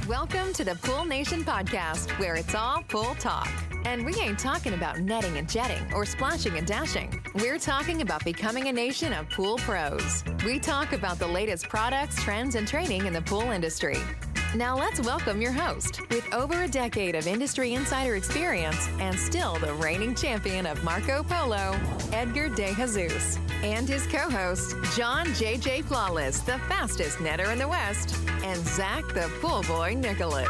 Welcome to the Pool Nation podcast, where it's all pool talk. And we ain't talking about netting and jetting or splashing and dashing. We're talking about becoming a nation of pool pros. We talk about the latest products, trends, and training in the pool industry. Now let's welcome your host, with over a decade of industry insider experience and still the reigning champion of Marco Polo, Edgar De Jesus, and his co-host, John JJ Flawless, the fastest netter in the West, and Zach the Pool Boy Nicholas.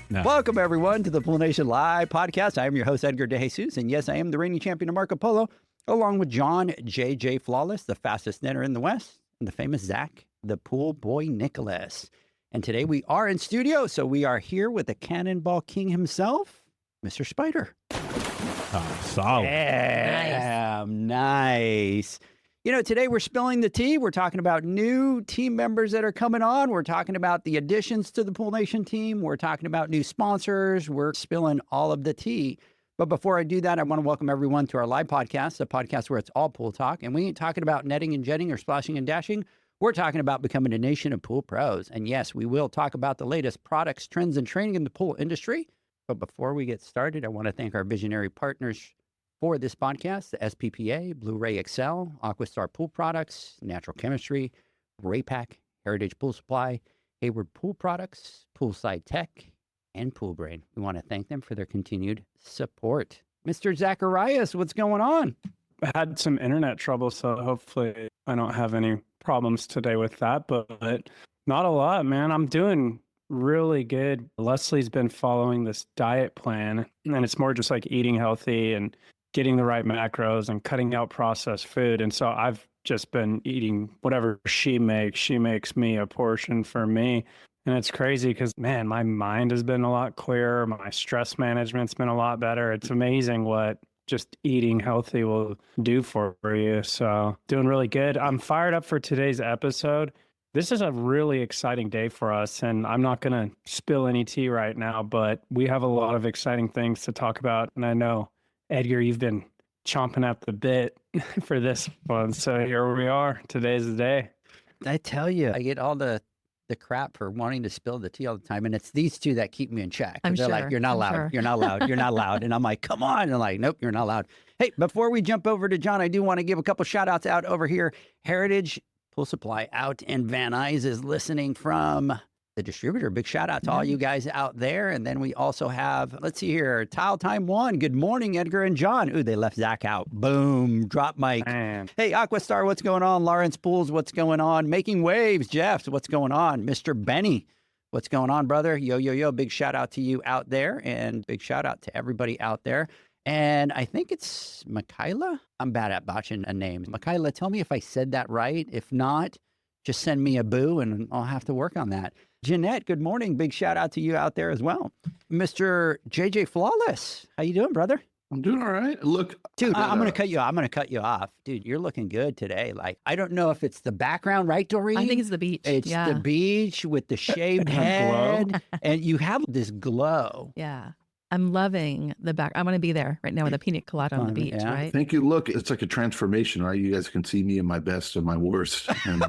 No. Welcome, everyone, to the Pool Nation Live podcast. I am your host, Edgar De Jesus, and yes, I am the reigning champion of Marco Polo, along with John J.J. Flawless, the fastest netter in the West, and the famous Zach, the Pool Boy Nicholas. And today we are in studio, so we are here with the Cannonball King himself, Mr. Spider. Oh, solid. Yeah, nice. You know, today we're spilling the tea. We're talking about new team members that are coming on. We're talking about the additions to the Pool Nation team. We're talking about new sponsors. We're spilling all of the tea. But before I do that, I want to welcome everyone to our live podcast, a podcast where it's all pool talk. And we ain't talking about netting and jetting or splashing and dashing. We're talking about becoming a nation of pool pros. And yes, we will talk about the latest products, trends, and training in the pool industry. But before we get started, I want to thank our visionary partners for this podcast: the SPPA, Blu-ray Excel, Aquastar Pool Products, Natural Chemistry, Raypack, Heritage Pool Supply, Hayward Pool Products, Poolside Tech, and Pool Brain. We want to thank them for their continued support. Mr. Zacharias, what's going on? I had some internet trouble, so hopefully I don't have any problems today with that, but not a lot, man. I'm doing really good. Leslie's been following this diet plan, and it's more just like eating healthy and getting the right macros and cutting out processed food. And so I've just been eating whatever she makes. She makes me a portion for me. And it's crazy because, man, my mind has been a lot clearer. My stress management's been a lot better. It's amazing what just eating healthy will do for you. So doing really good. I'm fired up for today's episode. This is a really exciting day for us, and I'm not going to spill any tea right now, but we have a lot of exciting things to talk about. And I know, Edgar, you've been chomping at the bit for this one. So here we are. Today's the day. I tell you, I get all the crap for wanting to spill the tea all the time. And it's these two that keep me in check. I'm They're sure. like, you're not I'm allowed. sure. You're not allowed. You're not allowed. And I'm like, come on. And I'm like, nope, you're not allowed. Hey, before we jump over to John, I do want to give a couple shout outs out over here. Heritage Pool Supply out in Van Nuys is listening from the distributor. Big shout out to all you guys out there. And then we also have, let's see here, Tile Time One. Good morning, Edgar and John. Ooh, they left Zach out. Boom. Drop mic. Man. Hey, Aquastar, what's going on? Lawrence Pools, what's going on? Making Waves, Jeff, what's going on? Mr. Benny, what's going on, brother? Yo, yo, yo. Big shout out to you out there, and big shout out to everybody out there. And I think it's Michaela. I'm bad at botching a name. Michaela, tell me if I said that right. If not, just send me a boo and I'll have to work on that. Jeanette, good morning. Big shout out to you out there as well. Mr. JJ Flawless, how you doing, brother? I'm doing all right. Look, Dude, I'm going to cut you off. I'm going to cut you off. Dude, you're looking good today. Like, I don't know if it's the background, right, Doreen? I think it's the beach. It's the beach with the shaved head. And you have this glow. Yeah. I'm loving the back. I'm going to be there right now with a pina colada on the beach, Yeah. right? thank you. Look, it's like a transformation, right? You guys can see me in my best and my worst. And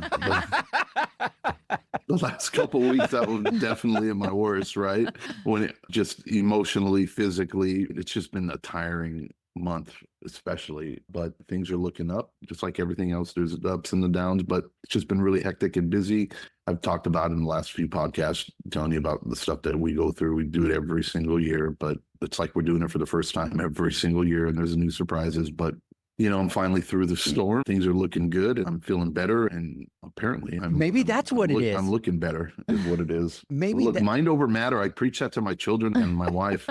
the last couple of weeks, I was definitely in my worst, right? When it just emotionally, physically, it's just been a tiring month, especially. But things are looking up, just like everything else. There's the ups and the downs, but it's just been really hectic and busy. I've talked about in the last few podcasts, telling you about the stuff that we go through. We do it every single year, but it's like we're doing it for the first time every single year, and there's new surprises. But you know, I'm finally through the storm. Things are looking good. I'm feeling better, and apparently, Maybe that's what it is. I'm looking better, is what it is. Maybe look, mind over matter. I preach that to my children and my wife.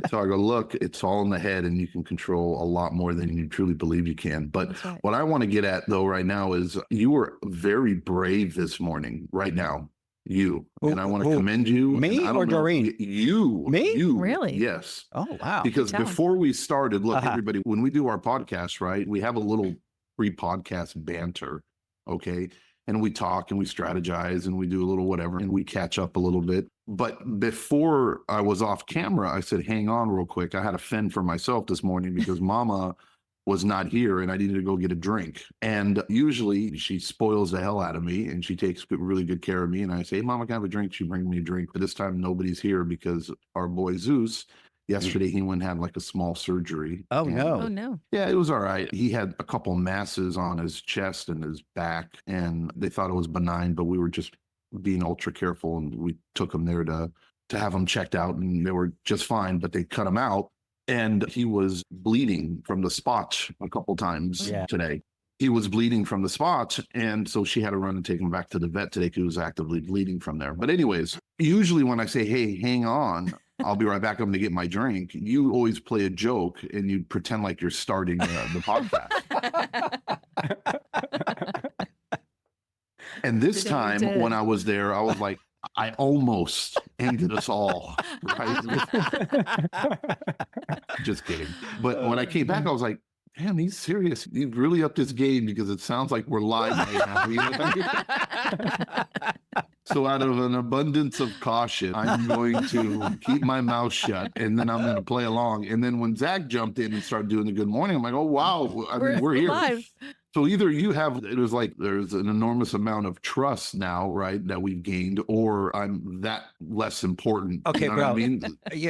So I go, look, it's all in the head, and you can control a lot more than you truly believe you can. But Right. what I want to get at, though, right now is you were very brave this morning. Right now, you. And I want to commend you. Me or Doreen? You. Me? You. Really? Yes. Oh, wow. Because Tell 'em. before we started, look, everybody, when we do our podcast, right, we have a little pre-podcast banter, okay? And we talk and we strategize and we do a little whatever and we catch up a little bit. But before I was off camera, I said, hang on real quick. I had to fend for myself this morning because Mama was not here and I needed to go get a drink. And usually she spoils the hell out of me and she takes really good care of me. And I say, hey, Mama, can I have a drink? She brings me a drink. But this time nobody's here because our boy Zeus, yesterday he went and had like a small surgery. Oh, no. Oh, no. Yeah, it was all right. He had a couple masses on his chest and his back, and they thought it was benign, but we were just being ultra careful, and we took him there to have him checked out, and they were just fine, but they cut him out, and he was bleeding from the spots a couple times today. He was bleeding from the spots, and so she had to run and take him back to the vet today because he was actively bleeding from there. But anyways, usually when I say, hey, hang on, I'll be right back. I'm going to get my drink. You always play a joke and you pretend like you're starting the podcast. And this time when I was there, I was like, I almost ended us all. Right? Just kidding. But when I came back, I was like, damn, he's serious. He really upped his game because it sounds like we're live right now. You know what I mean? So out of an abundance of caution, I'm going to keep my mouth shut and then I'm going to play along. And then when Zach jumped in and started doing the good morning, I'm like, oh, wow. I mean, we're here. Live. So either you have, it was like there's an enormous amount of trust now, right, that we've gained, or I'm that less important. Okay, you know bro. what I mean?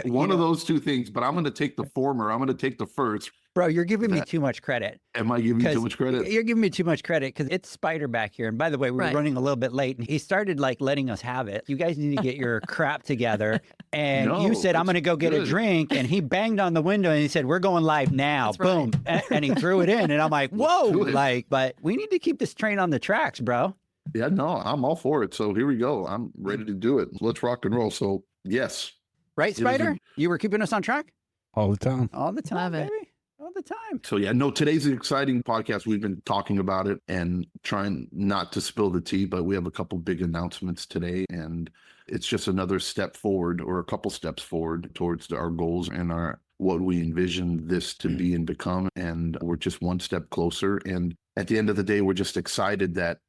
One of those two things, but I'm going to take the former. I'm going to take the first. Bro, you're giving me too much credit. Am I giving you too much credit? You're giving me too much credit because it's Spider back here. And by the way, we're running a little bit late and he started like letting us have it. You guys need to get your crap together. And you said, I'm going to go get a drink. And he banged on the window and he said, we're going live now. Boom. And he threw it in. And I'm like, whoa, but we need to keep this train on the tracks, bro. Yeah, no, I'm all for it. So here we go. I'm ready to do it. Let's rock and roll. So yes. Right, Spider? You were keeping us on track? All the time. All the time, Love it. baby. All the time. So yeah, no, today's an exciting podcast. We've been talking about it and trying not to spill the tea, but we have a couple big announcements today, and it's just another step forward or a couple steps forward towards our goals and our what we envision this to be and become. And we're just one step closer. And at the end of the day, we're just excited that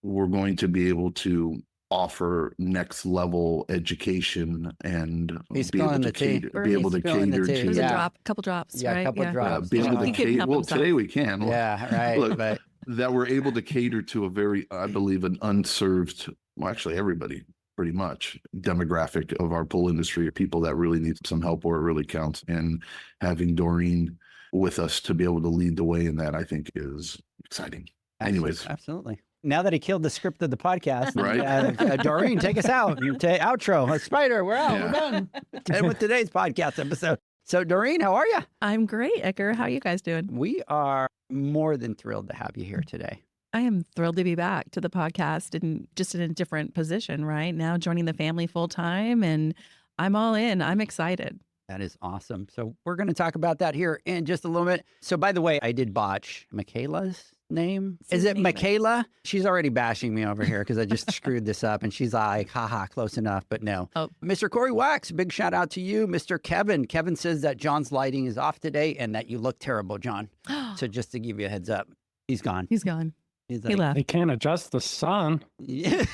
we're going to be able to offer next level education and be able to cater to There's a couple drops, right? A couple drops. Be able to cater. Well, today we can. Yeah, right. Look, but that we're able to cater to a very, I believe, an unserved, well, actually everybody pretty much demographic of our pool industry, people that really need some help where it really counts. And having Doreen with us to be able to lead the way in that, I think is exciting. Anyways. Absolutely. Now that he killed the script of the podcast, right? Doreen, take us out. Outro. Spider, we're out. We're done. And with today's podcast episode. So, Doreen, how are you? I'm great, Edgar. How are you guys doing? We are more than thrilled to have you here today. I am thrilled to be back to the podcast and just in a different position, right? Now joining the family full time, and I'm all in. I'm excited. That is awesome. So we're going to talk about that here in just a little bit. So by the way, I did botch Michaela's name. Is it Michaela? She's already bashing me over here because I just screwed this up. And she's like, haha, close enough. But no. Oh. Mr. Corey Wax, big shout out to you. Mr. Kevin. Kevin says that John's lighting is off today and that you look terrible, John. So just to give you a heads up, he's gone. He's gone. He's he left. They can't adjust the sun. Yeah.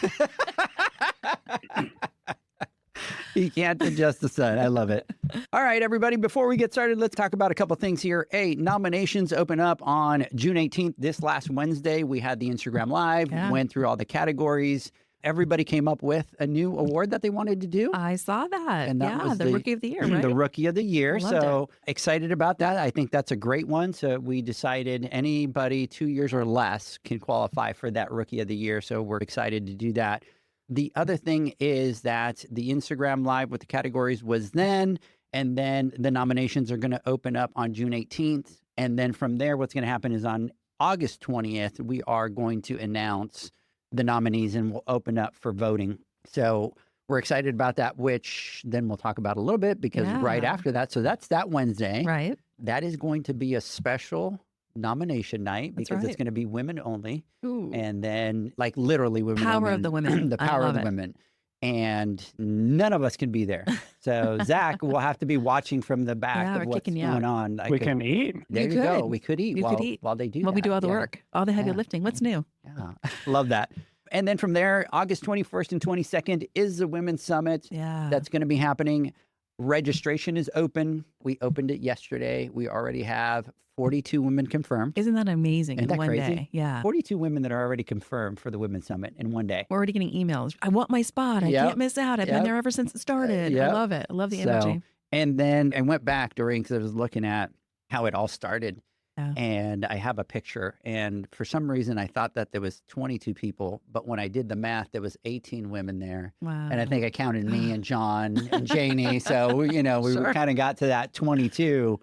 He can't adjust the sun. I love it. All right, everybody, before we get started, let's talk about a couple things here. Nominations open up on June 18th. This last Wednesday, we had the Instagram Live, went through all the categories. Everybody came up with a new award that they wanted to do. I saw that. And that was the Rookie of the Year, right? The Rookie of the Year. So excited about that. I think that's a great one. So we decided anybody 2 years or less can qualify for that Rookie of the Year. So we're excited to do that. The other thing is that the Instagram Live with the categories was then, and then the nominations are going to open up on June 18th. And then from there, what's going to happen is on August 20th, we are going to announce the nominees and we'll open up for voting. So we're excited about that, which then we'll talk about a little bit because right after that, so that's that Wednesday. Right. That is going to be a special nomination night because it's going to be women only. Ooh. And then like literally women power only. Of the women. The power of the women. And none of us can be there. So Zach will have to be watching from the back of what's going on. We can eat. There you go. We could eat while they do that. While we do all the work, all the heavy lifting. What's new? Yeah. Love that. And then from there, August 21st and 22nd is the Women's Summit. Yeah. That's going to be happening. Registration is open. We opened it yesterday. We already have 42 women confirmed. Isn't that amazing? Isn't that in one crazy? day. Yeah. 42 women that are already confirmed for the Women's Summit in one day. We're already getting emails. I want my spot. I Yep. can't miss out. I've been Yep. there ever since it started. Yep. I love it. I love the energy. And then I went back, Doreen, because I was looking at how it all started. Yeah. And I have a picture. And for some reason, I thought that there was 22 people. But when I did the math, there was 18 women there. Wow. And I think I counted me and John and Janie. So, we Sure. kind of got to that 22.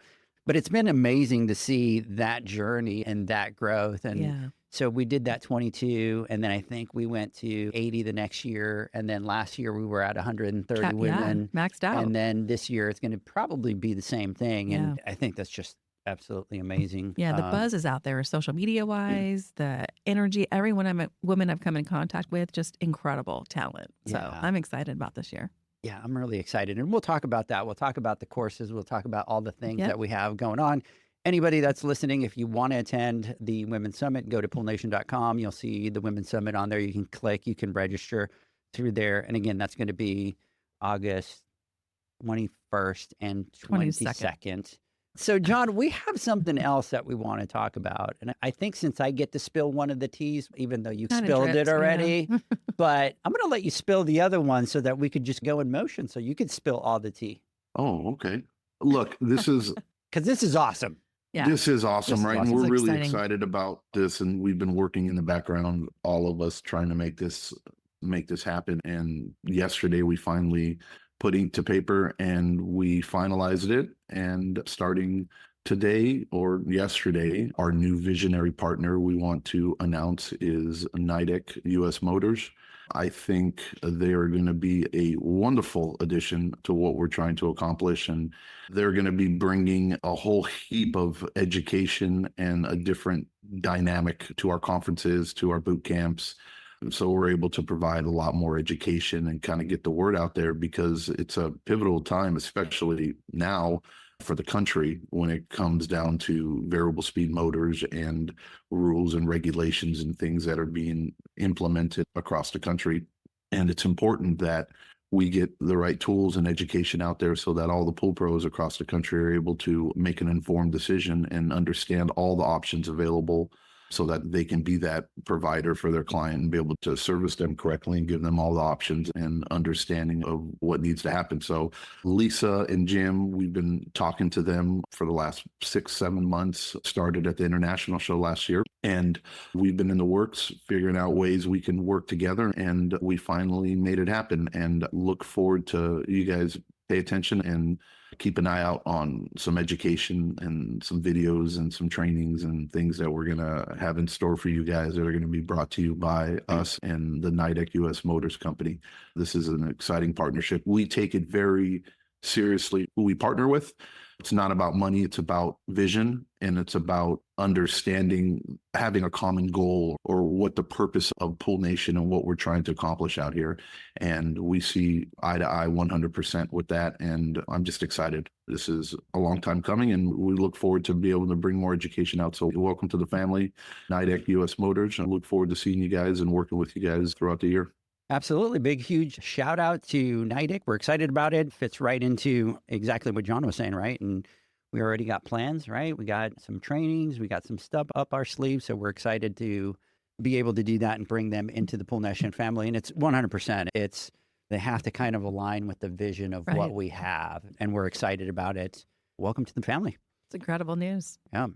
But it's been amazing to see that journey and that growth. And Yeah. so we did that 22. And then I think we went to 80 the next year. And then last year we were at 130 women. Yeah. Maxed out. And then this year it's going to probably be the same thing. And I think that's just absolutely amazing. Yeah, the buzz is out there, social media wise, the energy. Every woman I've come in contact with, just incredible talent. So Yeah. I'm excited about this year. Yeah, I'm really excited. And we'll talk about that. We'll talk about the courses. We'll talk about all the things Yep. that we have going on. Anybody that's listening, if you want to attend the Women's Summit, go to poolnation.com. You'll see the Women's Summit on there. You can click, you can register through there. And again, that's going to be August 21st and 22nd. So, John, we have something else that we want to talk about. And I think since I get to spill one of the teas, even though you Kinda spilled drips, it already, but I'm going to let you spill the other one so that we could just go in motion so you could spill all the tea. Oh, okay. Look, this is Because this is awesome. Yeah. this is awesome, This is right? awesome. And we're It's really exciting. excited about this, and we've been working in the background, all of us, trying to make this happen. And yesterday we finally put ink to paper and we finalized it. And starting today or yesterday, our new visionary partner we want to announce is Nidec US Motors. I think they are going to be a wonderful addition to what we're trying to accomplish. And they're going to be bringing a whole heap of education and a different dynamic to our conferences, to our boot camps. So we're able to provide a lot more education and kind of get the word out there, because it's a pivotal time, especially now for the country, when it comes down to variable speed motors and rules and regulations and things that are being implemented across the country. And it's important that we get the right tools and education out there so that all the pool pros across the country are able to make an informed decision and understand all the options available, so that they can be that provider for their client and be able to service them correctly and give them all the options and understanding of what needs to happen. So Lisa and Jim, we've been talking to them for the last 6-7 months, started at the international show last year. And we've been in the works, figuring out ways we can work together. And we finally made it happen, and look forward to you guys pay attention and keep an eye out on some education and some videos and some trainings and things that we're going to have in store for you guys that are going to be brought to you by us and the Nidec US Motors company. This is an exciting partnership. We take it very seriously who we partner with. It's not about money, it's about vision, and it's about understanding, having a common goal, or what the purpose of Pool Nation and what we're trying to accomplish out here. And we see eye to eye 100% with that. And I'm just excited. This is a long time coming, and we look forward to be able to bring more education out. So welcome to the family, Nidec US Motors. I look forward to seeing you guys and working with you guys throughout the year. Absolutely. Big, huge shout out to Nidec. We're excited about it. Fits right into exactly what John was saying, right? And we already got plans, right? We got some trainings, we got some stuff up our sleeves. So we're excited to be able to do that and bring them into the Pool Nation family. And it's 100%. They have to kind of align with the vision of what Right. we have. And we're excited about it. Welcome to the family. It's incredible news. Yeah.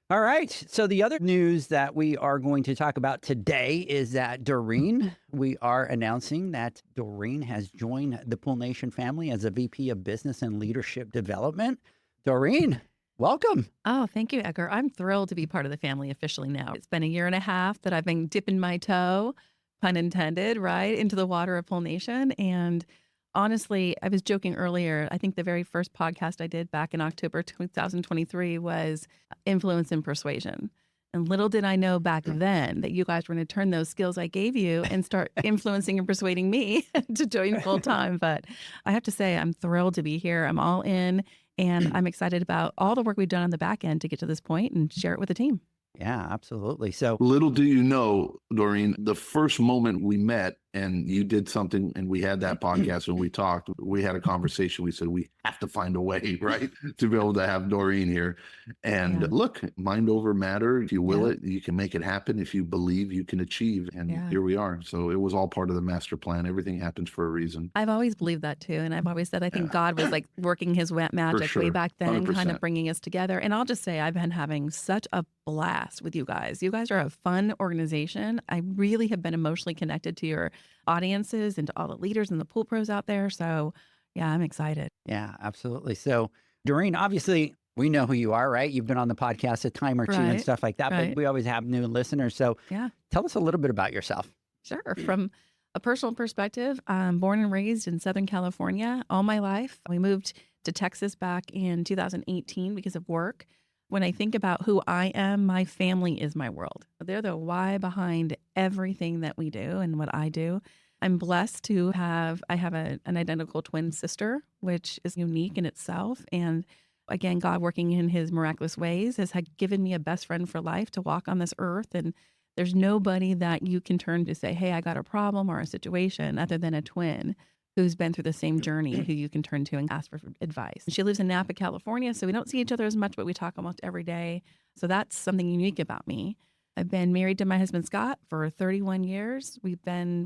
All right. So the other news that we are going to talk about today is that Doreen, we are announcing that Doreen has joined the Pool Nation family as a VP of Business and Leadership Development. Doreen, welcome. Oh, thank you, Edgar. I'm thrilled to be part of the family officially now. It's been a year and a half that I've been dipping my toe, pun intended, right, into the water of Pool Nation. And honestly, I was joking earlier. I think the very first podcast I did back in October 2023 was Influence and Persuasion. And little did I know back then that you guys were going to turn those skills I gave you and start influencing and persuading me to join full time. But I have to say, I'm thrilled to be here. I'm all in, and I'm excited about all the work we've done on the back end to get to this point and share it with the team. Yeah, absolutely. So Little do you know, Doreen, the first moment we met and you did something and we had that podcast and we talked, we had a conversation. We said, we have to find a way, right, to be able to have Doreen here. And Yeah. look, mind over matter. If you will Yeah. it, you can make it happen. If you believe, you can achieve. And Yeah. here we are. So it was all part of the master plan. Everything happens for a reason. I've always believed that too. And I've always said, I think God was like working his magic sure. way back then, 100%. kind of bringing us together. And I'll just say, I've been having such a blast with you guys. You guys are a fun organization. I really have been emotionally connected to your audiences and to all the leaders and the pool pros out there. So yeah, I'm excited. yeah, absolutely. So Doreen, obviously we know who you are, right? You've been on the podcast a time or two and Right, stuff like that, but right. we always have new listeners. So Yeah. tell us a little bit about yourself. Sure. From a personal perspective, I'm born and raised in Southern California all my life. We moved to Texas back in 2018 because of work. When I think about who I am, my family is my world. They're the why behind everything that we do and what I do. I'm blessed to have, I have an identical twin sister, which is unique in itself. And again, God working in his miraculous ways has given me a best friend for life to walk on this earth. And there's nobody that you can turn to say, hey, I got a problem or a situation other than a twin who's been through the same journey, who you can turn to and ask for advice. She lives in Napa, California, so we don't see each other as much, but we talk almost every day. So that's something unique about me. I've been married to my husband, Scott, for 31 years. We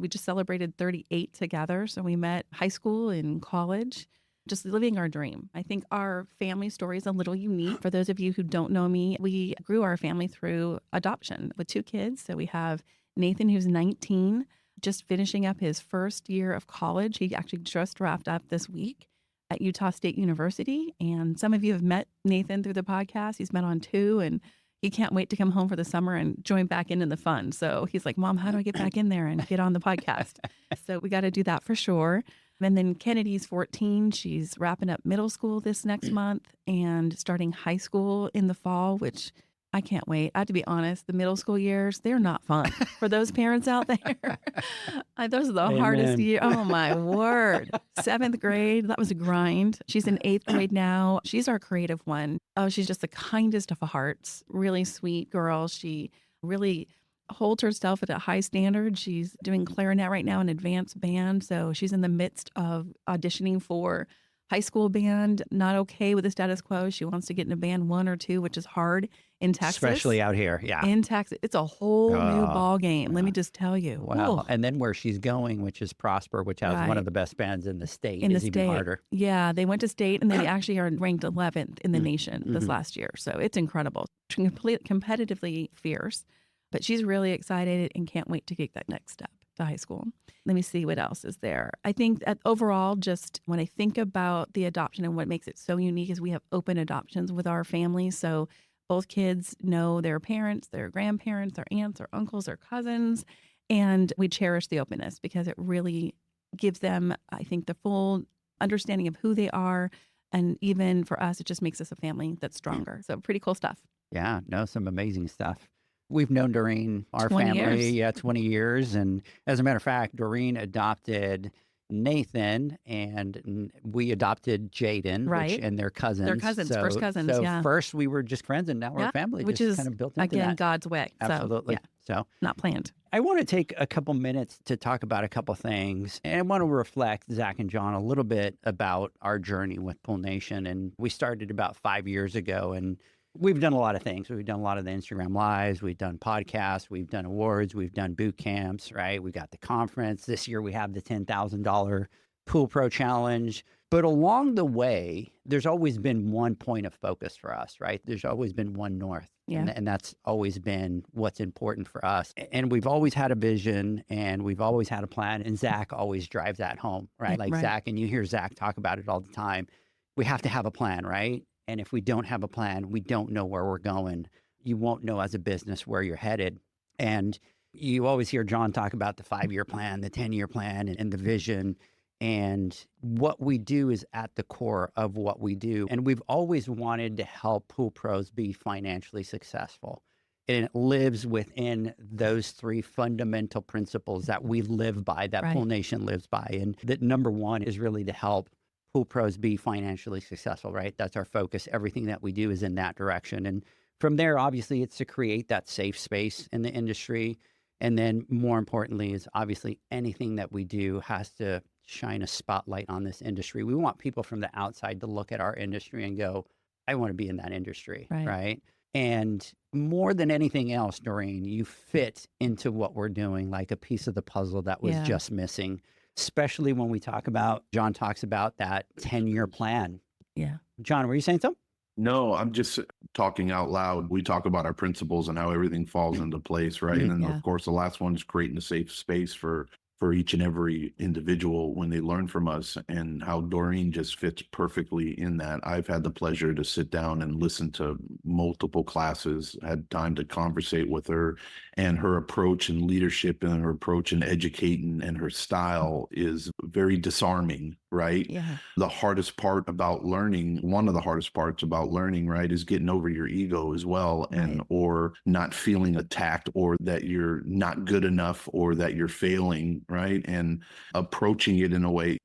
just celebrated 38 together. So we met high school and college, just living our dream. I think our family story is a little unique. For those of you who don't know me, we grew our family through adoption with 2 kids. So we have Nathan, who's 19, just finishing up his first year of college. He actually just wrapped up this week at Utah State University. And some of you have met Nathan through the podcast. He's been on 2, and he can't wait to come home for the summer and join back in the fun. So he's like, Mom, how do I get back in there and get on the podcast? So we got to do that for sure. And then Kennedy's 14. She's wrapping up middle school this next month and starting high school in the fall, which I can't wait. I have to be honest, the middle school years, they're not fun for those parents out there. Those are the hardest years. Oh, my word. 7th grade, that was a grind. She's in 8th grade now. She's our creative one. Oh, she's just the kindest of hearts. Really sweet girl. She really holds herself at a high standard. She's doing clarinet right now in advanced band. So she's in the midst of auditioning for high school band, not okay with the status quo. She wants to get in a band 1 or 2, which is hard in Texas. Especially out here. Yeah. In Texas. It's a whole new ball game. Let me just tell you. Wow. Ooh. And then where she's going, which is Prosper, which has one Right. of the best bands in the state, In the is even state. harder. Yeah, they went to state and they actually are ranked 11th in the nation this Mhm. last year. So it's incredible. Competitively fierce. But she's really excited and can't wait to take that next step to high school. Let me see what else is there. I think that overall, just when I think about the adoption and what makes it so unique is we have open adoptions with our family. So both kids know their parents, their grandparents, their aunts, their uncles, their cousins, and we cherish the openness because it really gives them, I think, the full understanding of who they are. And even for us, it just makes us a family that's stronger. So pretty cool stuff. Yeah, no, some amazing stuff. We've known Doreen, our 20 family, years. 20 years. And as a matter of fact, Doreen adopted Nathan and we adopted Jaden, Right. and they're cousins. They're cousins, first cousins, So yeah. first we were just friends and now we're Yeah, a family, which just is, kind of built into again, that. God's way. Absolutely. So, yeah, So not planned. I want to take a couple minutes to talk about a couple things. And I want to reflect, Zach and John, a little bit about our journey with Pool Nation. And we started about 5 years ago, and we've done a lot of things. We've done a lot of the Instagram lives. We've done podcasts. We've done awards. We've done boot camps, right? We got the conference. This year we have the $10,000 Pool Pro Challenge. But along the way, there's always been one point of focus for us, right? There's always been one north. Yeah. And that's always been what's important for us. And we've always had a vision and we've always had a plan. And Zach always drives that home, right? Like Right. Zach, and you hear Zach talk about it all the time. We have to have a plan, right? And if we don't have a plan, we don't know where we're going. You won't know as a business where you're headed. And you always hear John talk about the 5-year plan, the 10-year plan, and the vision. And what we do is at the core of what we do. And we've always wanted to help pool pros be financially successful. And it lives within those 3 fundamental principles that we live by, that Right. Pool Nation lives by. And that number 1 is really to help pool pros be financially successful, right? That's our focus. Everything that we do is in that direction. And from there, obviously, it's to create that safe space in the industry. And then more importantly is obviously anything that we do has to shine a spotlight on this industry. We want people from the outside to look at our industry and go, I want to be in that industry, right? And more than anything else, Doreen, you fit into what we're doing like a piece of the puzzle that was just missing, especially when we talk about, John talks about that 10-year plan. Yeah. John, were you saying something? No, I'm just talking out loud. We talk about our principles and how everything falls into place, right? And then, of course, the last one is creating a safe space for each and every individual when they learn from us, and how Doreen just fits perfectly in that. I've had the pleasure to sit down and listen to multiple classes, had time to conversate with her, and her approach and leadership and her approach in educating and her style is very disarming, right? Yeah. The hardest part about learning, one of the hardest parts about learning, right, is getting over your ego as well, and or not feeling attacked, or that you're not good enough, or that you're failing, right? And approaching it in a way,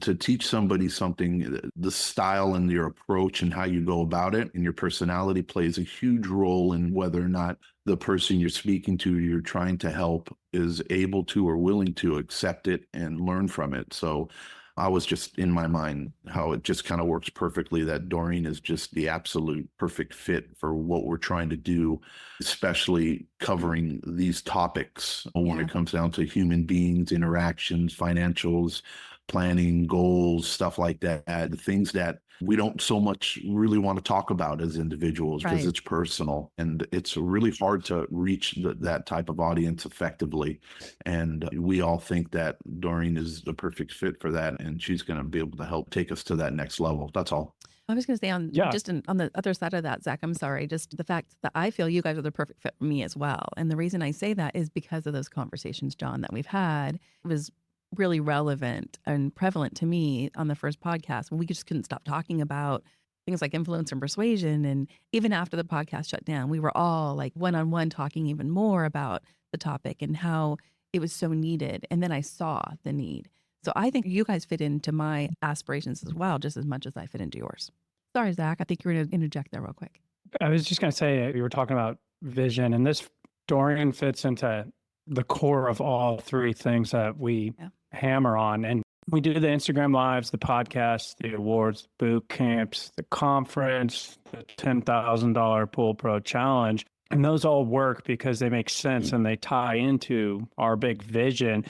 to teach somebody something, the style and your approach and how you go about it and your personality plays a huge role in whether or not the person you're speaking to, you're trying to help, is able to or willing to accept it and learn from it. So I was just in my mind how it just kind of works perfectly, that Doreen is just the absolute perfect fit for what we're trying to do, especially covering these topics when it comes down to human beings, interactions, financials, planning, goals, stuff like that, the things that we don't so much really want to talk about as individuals because it's personal, and it's really hard to reach that type of audience effectively. And we all think that Doreen is the perfect fit for that, and she's going to be able to help take us to that next level. That's all. I was going to say on the other side of that, Zach, I'm sorry, just the fact that I feel you guys are the perfect fit for me as well. And the reason I say that is because of those conversations, John, that we've had. It was really relevant and prevalent to me on the first podcast when we just couldn't stop talking about things like influence and persuasion. And even after the podcast shut down, we were all like one-on-one talking even more about the topic and how it was so needed. And then I saw the need. So I think you guys fit into my aspirations as well, just as much as I fit into yours. Sorry, Zach, I think you were going to interject there real quick. I was just going to say, you were talking about vision, and this Doreen fits into the core of all three things that we hammer on. And we do the Instagram lives, the podcast, the awards, boot camps, the conference, the $10,000 Pool Pro Challenge. And those all work because they make sense and they tie into our big vision.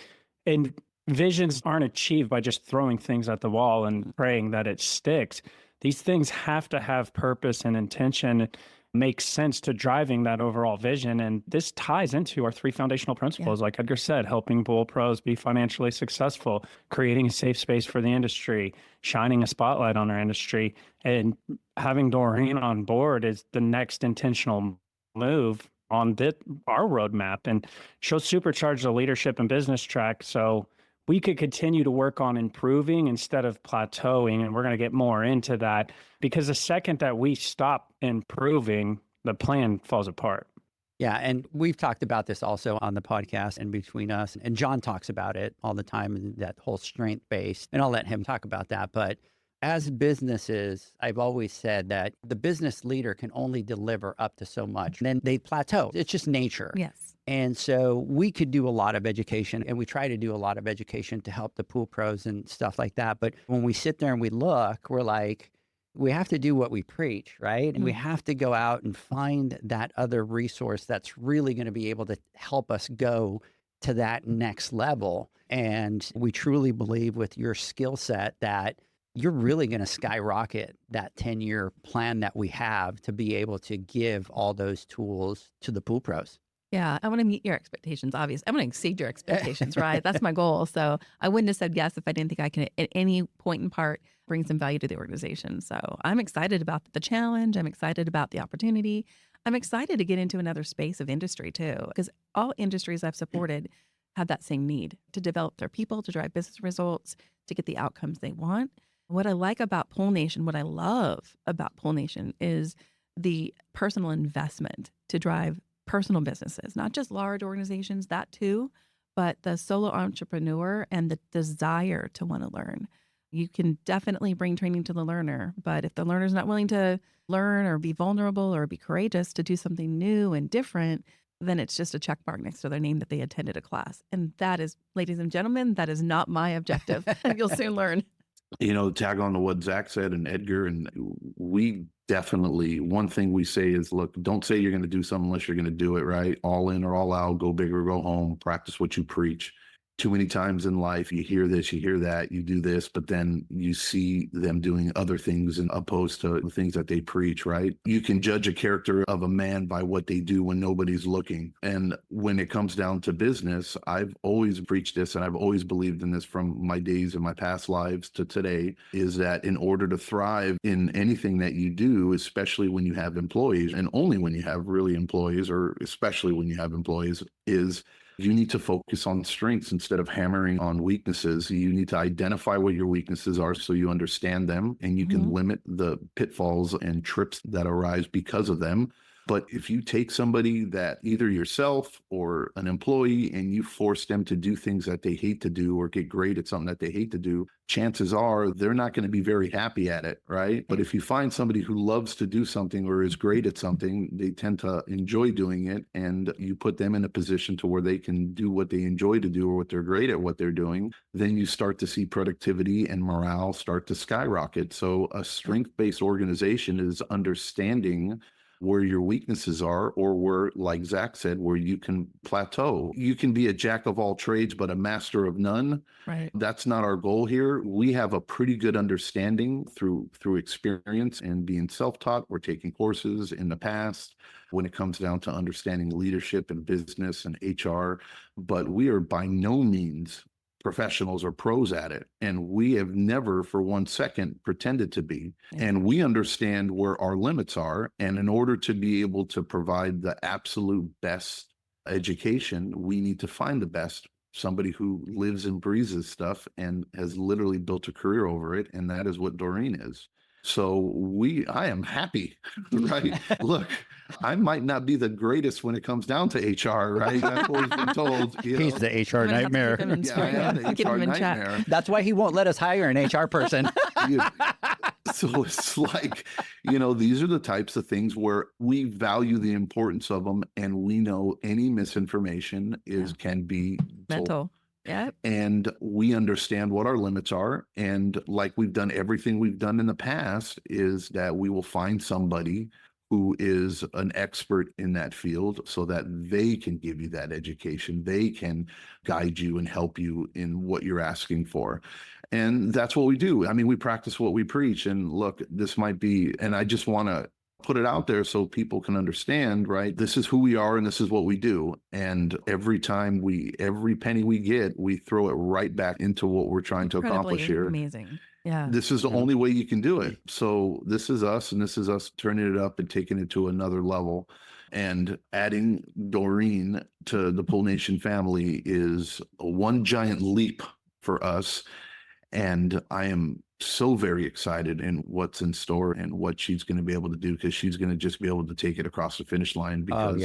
And visions aren't achieved by just throwing things at the wall and praying that it sticks. These things have to have purpose and intention, make sense to driving that overall vision. And this ties into our three foundational principles, like Edgar said, helping pool pros be financially successful, creating a safe space for the industry, shining a spotlight on our industry. And having Doreen on board is the next intentional move on our roadmap. And she'll supercharge the leadership and business track. So we could continue to work on improving instead of plateauing. And we're going to get more into that, because the second that we stop improving, the plan falls apart. Yeah. And we've talked about this also on the podcast and between us. And John talks about it all the time, that whole strength based. And I'll let him talk about that. But as businesses, I've always said that the business leader can only deliver up to so much. And then they plateau. It's just nature. Yes. And so we could do a lot of education, and we try to do a lot of education to help the pool pros and stuff like that. But when we sit there and we look, we're like, we have to do what we preach, right? And we have to go out and find that other resource that's really going to be able to help us go to that next level. And we truly believe with your skill set that you're really going to skyrocket that 10-year plan that we have to be able to give all those tools to the pool pros. Yeah, I want to meet your expectations, obviously. I want to exceed your expectations, right? That's my goal. So I wouldn't have said yes if I didn't think I can, at any point in part, bring some value to the organization. So I'm excited about the challenge. I'm excited about the opportunity. I'm excited to get into another space of industry too, because all industries I've supported have that same need to develop their people, to drive business results, to get the outcomes they want. What I like about Pool Nation, what I love about Pool Nation is the personal investment to drive personal businesses, not just large organizations, that too, but the solo entrepreneur and the desire to want to learn. You can definitely bring training to the learner, but if the learner's not willing to learn or be vulnerable or be courageous to do something new and different, then it's just a check mark next to their name that they attended a class. And that is, ladies and gentlemen, that is not my objective. You'll soon learn. Tag on to what Zach said and Edgar, and we definitely, one thing we say is, look, don't say you're going to do something unless you're going to do it, right? All in or all out, go big or go home, practice what you preach. Too many times in life, you hear this, you hear that, you do this, but then you see them doing other things and opposed to the things that they preach, right? You can judge a character of a man by what they do when nobody's looking. And when it comes down to business, I've always preached this and I've always believed in this from my days in my past lives to today, is that in order to thrive in anything that you do, especially when you have employees, and only when you have really employees, or especially when you have employees, is you need to focus on strengths instead of hammering on weaknesses. You need to identify what your weaknesses are so you understand them and you can limit the pitfalls and trips that arise because of them. But if you take somebody that either yourself or an employee and you force them to do things that they hate to do or get great at something that they hate to do, chances are they're not going to be very happy at it, right? But if you find somebody who loves to do something or is great at something, they tend to enjoy doing it, and you put them in a position to where they can do what they enjoy to do or what they're great at what they're doing, then you start to see productivity and morale start to skyrocket. So a strength-based organization is understanding where your weaknesses are, or where, like Zach said, where you can plateau. You can be a jack of all trades, but a master of none. Right. That's not our goal here. We have a pretty good understanding through experience and being self-taught. We're taking courses in the past when it comes down to understanding leadership and business and HR, but we are by no means professionals or pros at it. And we have never for 1 second pretended to be. Yeah. And we understand where our limits are. And in order to be able to provide the absolute best education, we need to find the best, somebody who lives and breathes this stuff and has literally built a career over it. And that is what Doreen is. So I am happy, right? Look, I might not be the greatest when it comes down to HR, right? I've always been told. He's the HR nightmare. Yeah, I am the HR nightmare. That's why he won't let us hire an HR person. So it's like, these are the types of things where we value the importance of them, and we know any misinformation can be mental. Yeah. And we understand what our limits are. And like we've done everything we've done in the past, is that we will find somebody who is an expert in that field so that they can give you that education. They can guide you and help you in what you're asking for. And that's what we do. I mean, we practice what we preach. And look, this might be, and I just want to put it out there so people can understand, right? This is who we are and this is what we do. And every penny we get, we throw it right back into what we're trying to accomplish here. Amazing. Yeah. This is the only way you can do it. So this is us, and this is us turning it up and taking it to another level. And adding Doreen to the Pool Nation family is one giant leap for us. And I am so very excited in what's in store and what she's going to be able to do, because she's going to just be able to take it across the finish line, because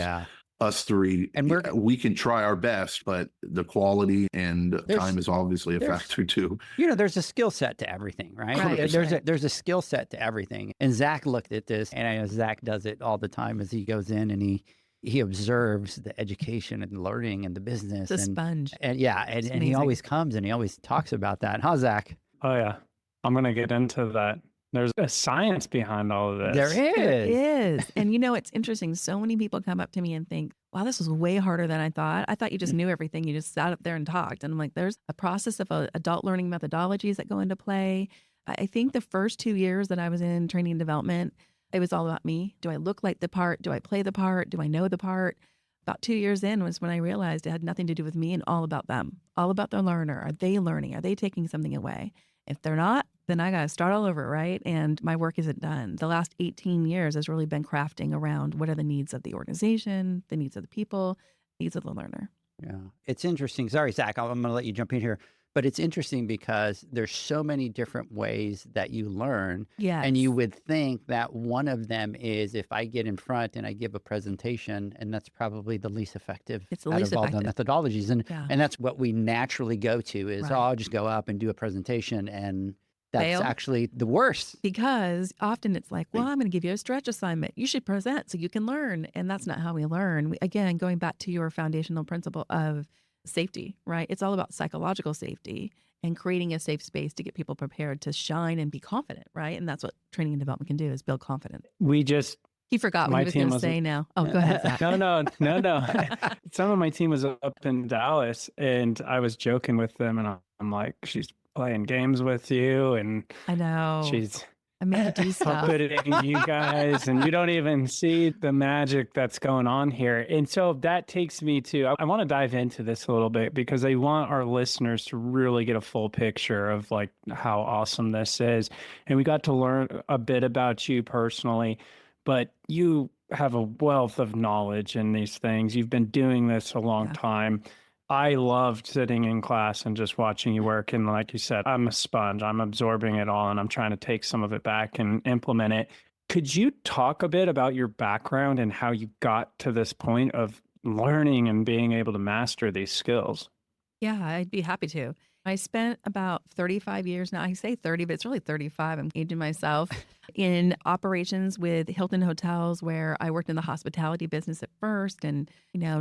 us three, and we can try our best, but the quality and time is obviously a factor too. There's a skill set to everything, right? There's a skill set to everything. And Zach looked at this, and I know Zach does it all the time as he goes in and he observes the education and learning and the business. It's a sponge. And he always comes and he always talks about that. Huh, Zach? Oh, yeah. I'm going to get into that. There's a science behind all of this. There is. There is. And it's interesting. So many people come up to me and think, wow, this was way harder than I thought. I thought you just knew everything. You just sat up there and talked. And I'm like, there's a process of adult learning methodologies that go into play. I think the first 2 years that I was in training and development, it was all about me. Do I look like the part? Do I play the part? Do I know the part? About 2 years in was when I realized it had nothing to do with me and all about them, all about the learner. Are they learning? Are they taking something away? If they're not, then I got to start all over, right? And my work isn't done. The last 18 years has really been crafting around what are the needs of the organization, the needs of the people, needs of the learner. Yeah, it's interesting. Sorry, Zach, I'm going to let you jump in here. But it's interesting because there's so many different ways that you learn. Yes. And you would think that one of them is if I get in front and I give a presentation, and that's probably the least effective out of all the methodologies. And that's what we naturally go to is, I'll just go up and do a presentation. And That's fail. actually the worst. Because often it's like, well, I'm going to give you a stretch assignment. You should present so you can learn. And that's not how we learn. Again, going back to your foundational principle of safety, right? It's all about psychological safety and creating a safe space to get people prepared to shine and be confident, right? And that's what training and development can do, is build confidence. He forgot what my he was team going to was- say now. Oh, go ahead, Zach. No. Some of my team was up in Dallas, and I was joking with them, and I'm like, she's playing games with you, and I know. she's I made you do stuff. puppeting you guys, and you don't even see the magic that's going on here. And so that takes me to, I want to dive into this a little bit because I want our listeners to really get a full picture of like how awesome this is. And we got to learn a bit about you personally, but you have a wealth of knowledge in these things. You've been doing this a long time. I loved sitting in class and just watching you work. And like you said, I'm a sponge. I'm absorbing it all, and I'm trying to take some of it back and implement it. Could you talk a bit about your background and how you got to this point of learning and being able to master these skills? Yeah, I'd be happy to. I spent about 35 years now. I say 30, but it's really 35. I'm aging myself in operations with Hilton Hotels, where I worked in the hospitality business at first and,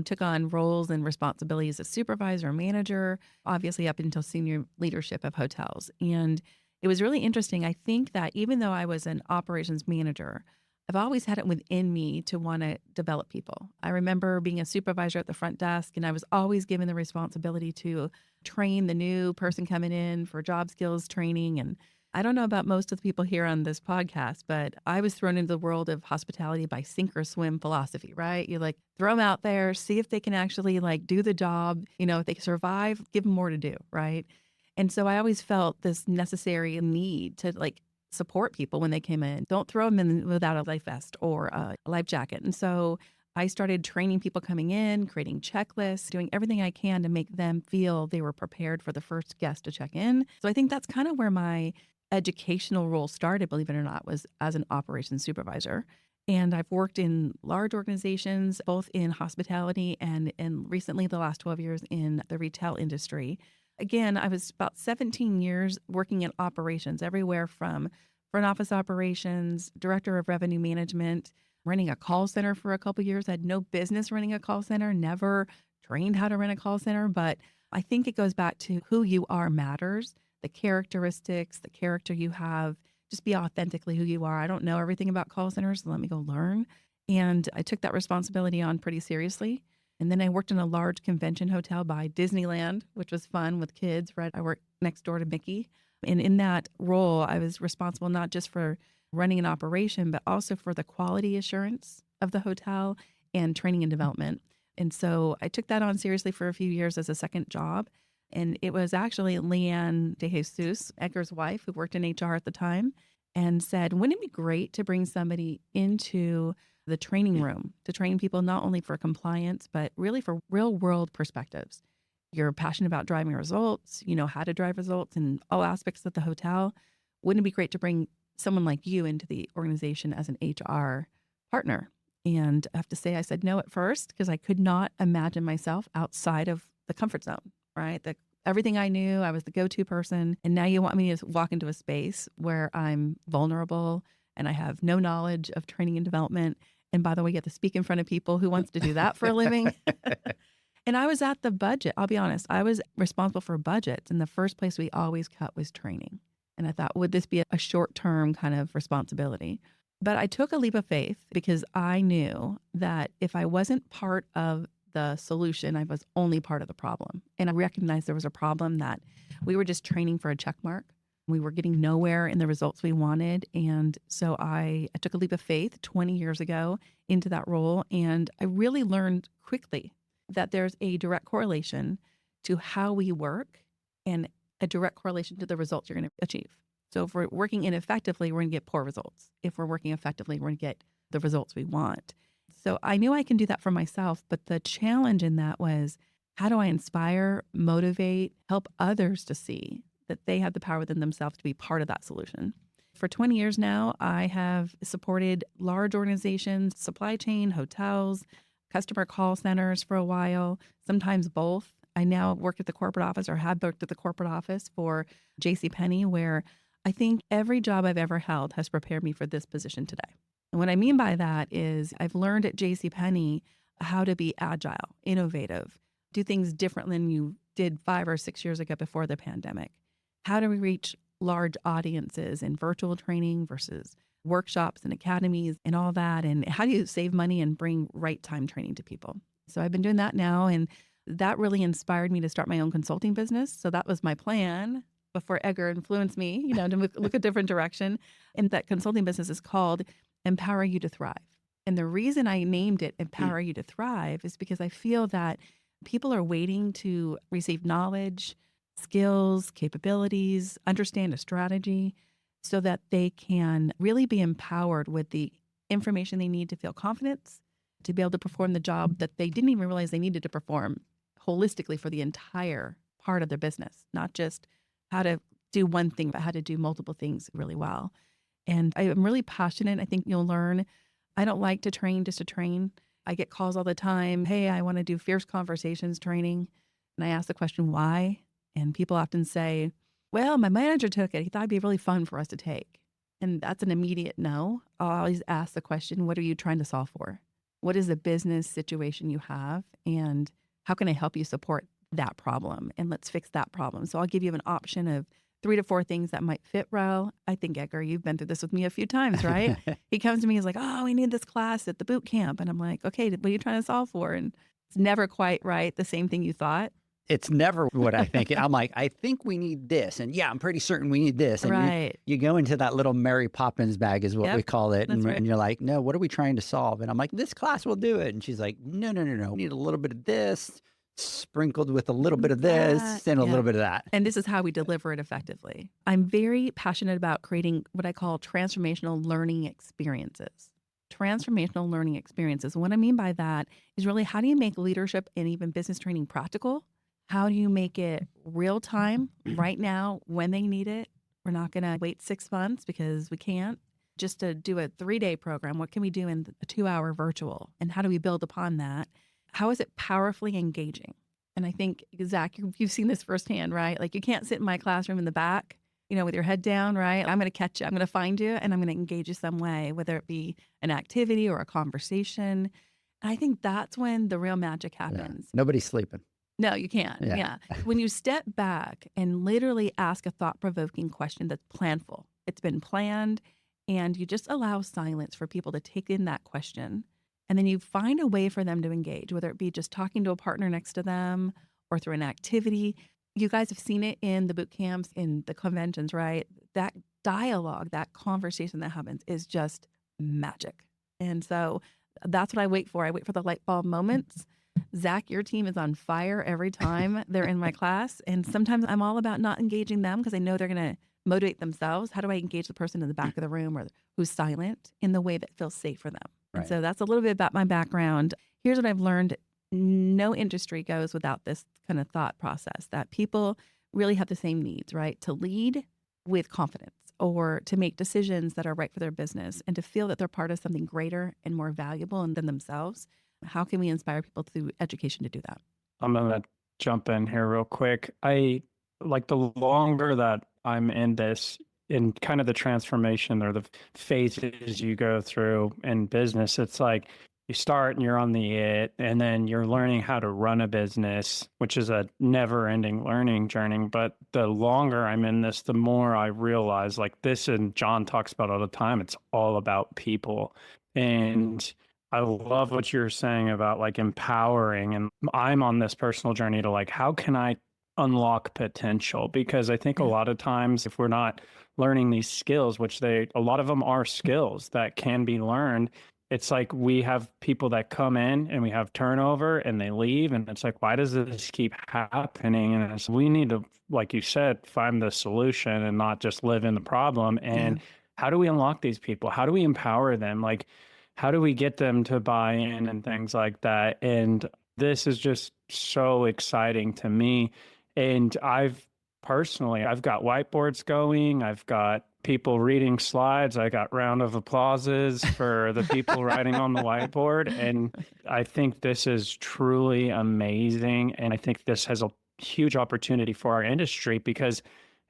took on roles and responsibilities as supervisor, manager, obviously up until senior leadership of hotels. And it was really interesting. I think that even though I was an operations manager, I've always had it within me to want to develop people. I remember being a supervisor at the front desk, and I was always given the responsibility to train the new person coming in for job skills training. And I don't know about most of the people here on this podcast, but I was thrown into the world of hospitality by sink or swim philosophy, right? You like throw them out there, see if they can actually like do the job. If they can survive, give them more to do, right? And so I always felt this necessary need to like support people when they came in. Don't throw them in without a life vest or a life jacket. And so I started training people coming in, creating checklists, doing everything I can to make them feel they were prepared for the first guest to check in. So I think that's kind of where my educational role started, believe it or not, was as an operations supervisor. And I've worked in large organizations, both in hospitality and recently the last 12 years in the retail industry. Again, I was about 17 years working in operations, everywhere from front office operations, director of revenue management, running a call center for a couple of years. I had no business running a call center, never trained how to run a call center. But I think it goes back to who you are matters, the characteristics, the character you have. Just be authentically who you are. I don't know everything about call centers, so let me go learn. And I took that responsibility on pretty seriously. And then I worked in a large convention hotel by Disneyland, which was fun with kids, right? I worked next door to Mickey. And in that role, I was responsible not just for running an operation, but also for the quality assurance of the hotel and training and development. And so I took that on seriously for a few years as a second job. And it was actually Leanne De Jesus, Edgar's wife, who worked in HR at the time, and said, wouldn't it be great to bring somebody into the training room to train people not only for compliance, but really for real world perspectives. You're passionate about driving results, you know how to drive results in all aspects of the hotel. Wouldn't it be great to bring someone like you into the organization as an HR partner? And I have to say, I said no at first because I could not imagine myself outside of the comfort zone, right? Everything I knew, I was the go-to person. And now you want me to walk into a space where I'm vulnerable and I have no knowledge of training and development. And by the way, you have to speak in front of people. Who wants to do that for a living? And I was at the budget. I'll be honest. I was responsible for budgets. And the first place we always cut was training. And I thought, would this be a short-term kind of responsibility? But I took a leap of faith because I knew that if I wasn't part of the solution, I was only part of the problem. And I recognized there was a problem that we were just training for a check mark. We were getting nowhere in the results we wanted. And so I took a leap of faith 20 years ago into that role. And I really learned quickly that there's a direct correlation to how we work and a direct correlation to the results you're going to achieve. So if we're working ineffectively, we're going to get poor results. If we're working effectively, we're going to get the results we want. So I knew I can do that for myself. But the challenge in that was, how do I inspire, motivate, help others to see that they have the power within themselves to be part of that solution? For 20 years now, I have supported large organizations, supply chain, hotels, customer call centers for a while, sometimes both. I now work at the corporate office or have worked at the corporate office for JCPenney, where I think every job I've ever held has prepared me for this position today. And what I mean by that is I've learned at JCPenney how to be agile, innovative, do things different than you did 5 or 6 years ago before the pandemic. How do we reach large audiences in virtual training versus workshops and academies and all that? And how do you save money and bring right time training to people? So I've been doing that now. And that really inspired me to start my own consulting business. So that was my plan before Edgar influenced me, to look a different direction. And that consulting business is called Empower You to Thrive. And the reason I named it Empower You to Thrive is because I feel that people are waiting to receive knowledge, skills, capabilities, understand a strategy so that they can really be empowered with the information they need to feel confidence, to be able to perform the job that they didn't even realize they needed to perform holistically for the entire part of their business, not just how to do one thing, but how to do multiple things really well. And I am really passionate. I think you'll learn. I don't like to train just to train. I get calls all the time. Hey, I want to do fierce conversations training. And I ask the question, why? And people often say, well, my manager took it. He thought it'd be really fun for us to take. And that's an immediate no. I'll always ask the question, what are you trying to solve for? What is the business situation you have? And how can I help you support that problem? And let's fix that problem. So I'll give you an option of 3 to 4 things that might fit well. I think, Edgar, you've been through this with me a few times, right? He comes to me, he's like, oh, we need this class at the boot camp. And I'm like, okay, what are you trying to solve for? And it's never quite right, the same thing you thought. It's never what I think. I'm like, I think we need this. And yeah, I'm pretty certain we need this. And right. you go into that little Mary Poppins bag is what we call it. And, right. and you're like, no, what are we trying to solve? And I'm like, this class will do it. And she's like, no. We need a little bit of this sprinkled with a little bit of this and a little bit of that. And this is how we deliver it effectively. I'm very passionate about creating what I call transformational learning experiences. Transformational learning experiences. What I mean by that is really how do you make leadership and even business training practical? How do you make it real time right now when they need it? We're not going to wait 6 months because we can't. Just to do a 3-day program, what can we do in a 2-hour virtual? And how do we build upon that? How is it powerfully engaging? And I think, Zach, you've seen this firsthand, right? Like you can't sit in my classroom in the back, with your head down, right? I'm going to catch you. I'm going to find you and I'm going to engage you some way, whether it be an activity or a conversation. And I think that's when the real magic happens. Yeah. Nobody's sleeping. No, you can't. Yeah. When you step back and literally ask a thought-provoking question that's planful, it's been planned, and you just allow silence for people to take in that question. And then you find a way for them to engage, whether it be just talking to a partner next to them or through an activity. You guys have seen it in the boot camps, in the conventions, right? That dialogue, that conversation that happens is just magic. And so that's what I wait for. I wait for the light bulb moments. Zach, your team is on fire every time they're in my class. And sometimes I'm all about not engaging them because I know they're going to motivate themselves. How do I engage the person in the back of the room or who's silent in the way that feels safe for them? Right. And so that's a little bit about my background. Here's what I've learned. No industry goes without this kind of thought process that people really have the same needs, right? To lead with confidence or to make decisions that are right for their business and to feel that they're part of something greater and more valuable than themselves. How can we inspire people through education to do that? I'm going to jump in here real quick. I like the longer that I'm in this, in kind of the transformation or the phases you go through in business, it's like you start and you're on the it, and then you're learning how to run a business, which is a never ending learning journey. But the longer I'm in this, the more I realize like this, and John talks about all the time, it's all about people. And I love what you're saying about like empowering. And I'm on this personal journey to like, how can I unlock potential? Because I think a lot of times if we're not learning these skills, which a lot of them are skills that can be learned, it's like we have people that come in and we have turnover and they leave. And it's like, why does this keep happening? And it's, we need to, like you said, find the solution and not just live in the problem. And how do we unlock these people? How do we empower them? Like, how do we get them to buy in and things like that? And this is just so exciting to me. And I've got whiteboards going. I've got people reading slides. I got round of applauses for the people writing on the whiteboard. And I think this is truly amazing. And I think this has a huge opportunity for our industry because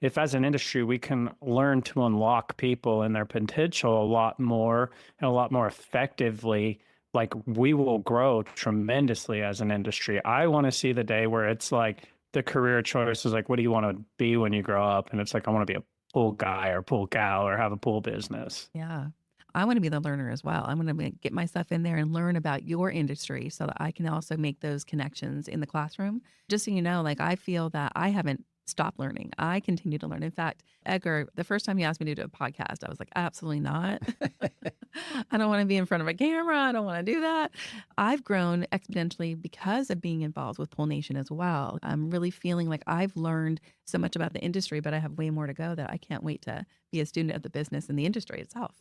if as an industry we can learn to unlock people and their potential a lot more and a lot more effectively, like we will grow tremendously as an industry. I want to see the day where it's like the career choice is like, what do you want to be when you grow up? And it's like, I want to be a pool guy or pool gal or have a pool business. Yeah. I want to be the learner as well. I want to get myself in there and learn about your industry so that I can also make those connections in the classroom. Just so you know, like I feel that I haven't stopped learning. I continue to learn. In fact, Edgar, the first time you asked me to do a podcast, I was like, absolutely not. I don't want to be in front of a camera. I don't want to do that. I've grown exponentially because of being involved with Pool Nation as well. I'm really feeling like I've learned so much about the industry, but I have way more to go that I can't wait to be a student of the business and the industry itself.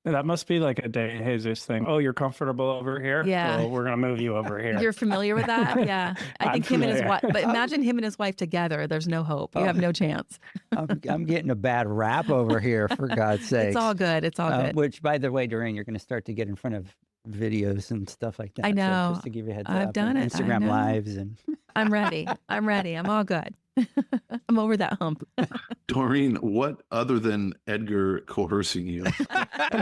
That must be like a De Jesus thing. Oh, you're comfortable over here? Yeah. Well, we're going to move you over here. You're familiar with that? Yeah. I think him and his wife, but imagine him and his wife together. There's no hope. You have no chance. I'm getting a bad rap over here, for God's sake. It's all good. It's all good. Which, by the way, Doreen, you're going to start to get in front of videos and stuff like that. I know. So just to give you a heads I've up. done it. Instagram Lives. And I'm ready. I'm all good. I'm over that hump. Doreen, what other than Edgar coercing you,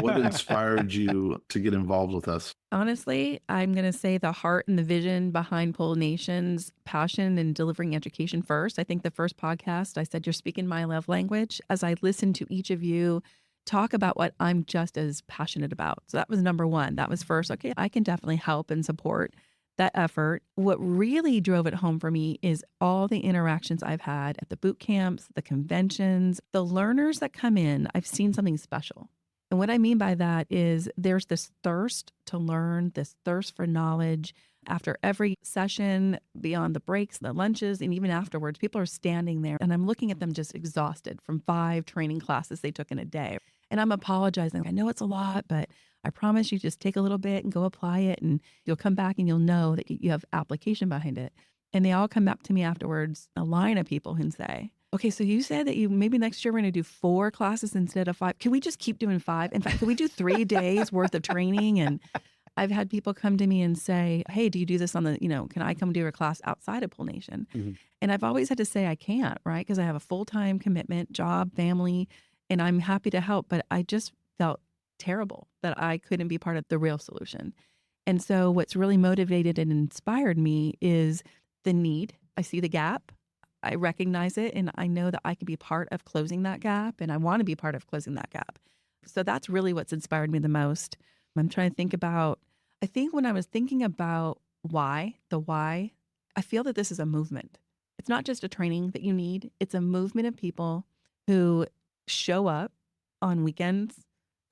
what inspired you to get involved with us? Honestly, I'm going to say the heart and the vision behind Pool Nation's passion in delivering education first. I think the first podcast, I said, you're speaking my love language. As I listened to each of you talk about what I'm just as passionate about. So that was number one. That was first. Okay, I can definitely help and support that effort. What really drove it home for me is all the interactions I've had at the boot camps, the conventions, the learners that come in. I've seen something special. And what I mean by that is there's this thirst to learn, this thirst for knowledge. After every session, beyond the breaks, the lunches, and even afterwards, people are standing there and I'm looking at them just exhausted from 5 training classes they took in a day. And I'm apologizing. I know it's a lot, but I promise you just take a little bit and go apply it and you'll come back and you'll know that you have application behind it. And they all come up to me afterwards, a line of people, and say, okay, so you said that maybe next year we're going to do 4 classes instead of 5. Can we just keep doing 5? In fact, can we do 3 days worth of training? And I've had people come to me and say, hey, do you do this on the, can I come do a class outside of Pool Nation? Mm-hmm. And I've always had to say I can't, right? Because I have a full-time commitment, job, family, and I'm happy to help. But I just felt terrible that I couldn't be part of the real solution. And so what's really motivated and inspired me is the need. I see the gap. I recognize it. And I know that I can be part of closing that gap. And I want to be part of closing that gap. So that's really what's inspired me the most. I'm trying to think about, I think when I was thinking about why, I feel that this is a movement. It's not just a training that you need. It's a movement of people who show up on weekends,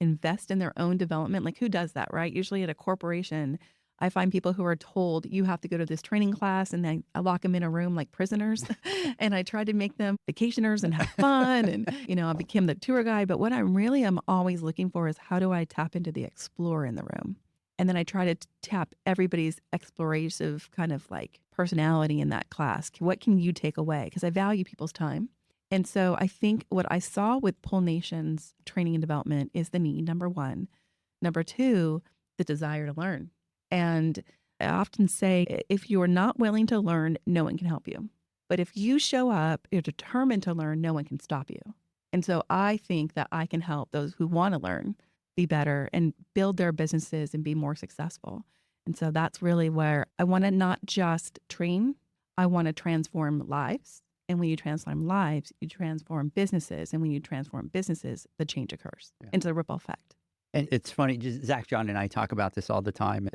invest in their own development. Like who does that, right? Usually at a corporation, I find people who are told you have to go to this training class and I lock them in a room like prisoners. And I try to make them vacationers and have fun. And, I became the tour guide. But what I really am always looking for is how do I tap into the explorer in the room? And then I try to tap everybody's explorative kind of like personality in that class. What can you take away? Because I value people's time. And so I think what I saw with Pool Nation's training and development is the need, number one. Number two, the desire to learn. And I often say, if you are not willing to learn, no one can help you. But if you show up, you're determined to learn, no one can stop you. And so I think that I can help those who want to learn be better and build their businesses and be more successful. And so that's really where I want to not just train, I want to transform lives. And when you transform lives, you transform businesses. And when you transform businesses, the change occurs. Yeah. It's a ripple effect. And it's funny, Zach, John, and I talk about this all the time.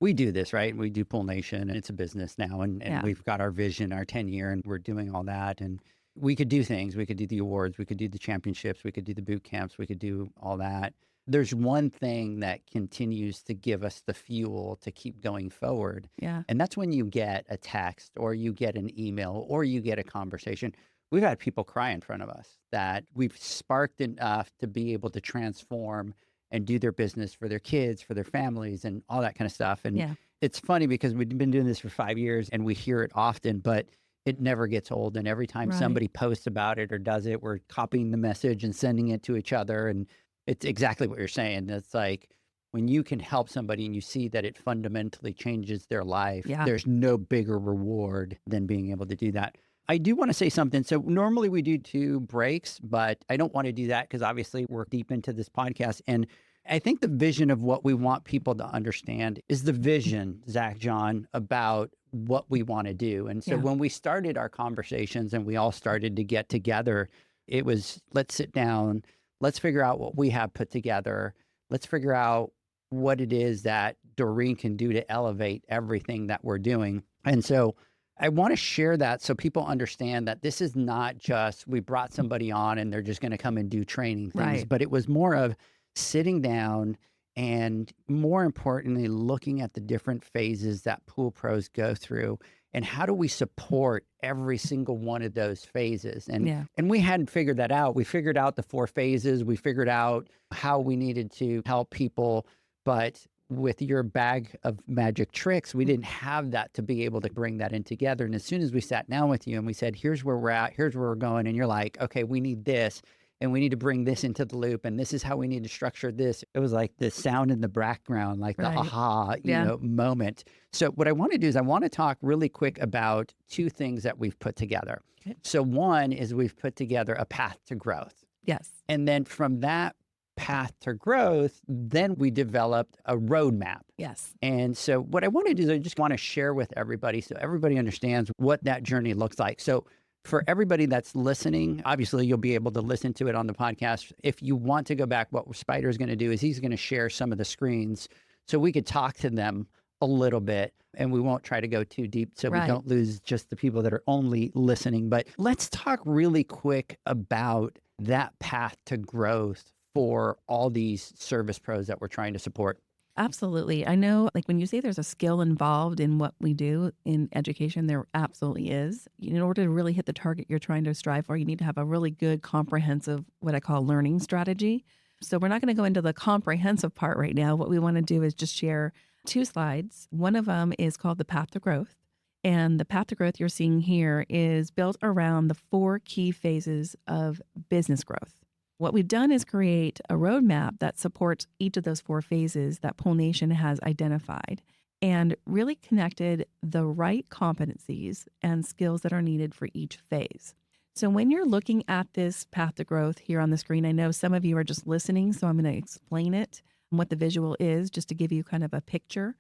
We do this, right? We do Pool Nation, and it's a business now. And we've got our vision, our 10-year, and we're doing all that. And we could do things. We could do the awards. We could do the championships. We could do the boot camps. We could do all that. There's one thing that continues to give us the fuel to keep going forward. Yeah. And that's when you get a text or you get an email or you get a conversation. We've had people cry in front of us that we've sparked enough to be able to transform and do their business for their kids, for their families, and all that kind of stuff. And it's funny because we've been doing this for 5 years and we hear it often, but it never gets old. And every time somebody posts about it or does it, we're copying the message and sending it to each other. And it's exactly what you're saying. It's like when you can help somebody and you see that it fundamentally changes their life, there's no bigger reward than being able to do that. I do want to say something. So normally we do 2 breaks, but I don't want to do that because obviously we're deep into this podcast. And I think the vision of what we want people to understand is the vision, Zach, John, about what we want to do. And so when we started our conversations and we all started to get together, it was, let's sit down, let's figure out what we have put together. Let's figure out what it is that Doreen can do to elevate everything that we're doing. And so I want to share that so people understand that this is not just we brought somebody on and they're just going to come and do training things, but it was more of sitting down and, more importantly, looking at the different phases that pool pros go through and how do we support every single one of those phases. And we hadn't figured that out. We figured out the 4 phases. We figured out how we needed to help people, but with your bag of magic tricks, we didn't have that to be able to bring that in together. And as soon as we sat down with you and we said, here's where we're at, here's where we're going, and you're like, okay, we need this, and we need to bring this into the loop, and this is how we need to structure this. It was like the sound in the background, like the aha, you know, moment. So what I want to do is I want to talk really quick about 2 things that we've put together. So one is we've put together a path to growth. Yes. And then from that path to growth, then we developed a roadmap. Yes. And so what I want to do is I just want to share with everybody so everybody understands what that journey looks like. So for everybody that's listening, obviously you'll be able to listen to it on the podcast. If you want to go back, what Spider is going to do is he's going to share some of the screens so we could talk to them a little bit, and we won't try to go too deep so we don't lose just the people that are only listening. But let's talk really quick about that path to growth for all these service pros that we're trying to support. Absolutely. I know, like when you say there's a skill involved in what we do in education, there absolutely is. In order to really hit the target you're trying to strive for, you need to have a really good, comprehensive, what I call learning strategy. So we're not going to go into the comprehensive part right now. What we want to do is just share 2 slides. One of them is called the path to growth. And the path to growth you're seeing here is built around the 4 key phases of business growth. What we've done is create a roadmap that supports each of those 4 phases that Pool Nation has identified and really connected the right competencies and skills that are needed for each phase. So when you're looking at this path to growth here on the screen, I know some of you are just listening, so I'm going to explain it and what the visual is just to give you kind of a picture.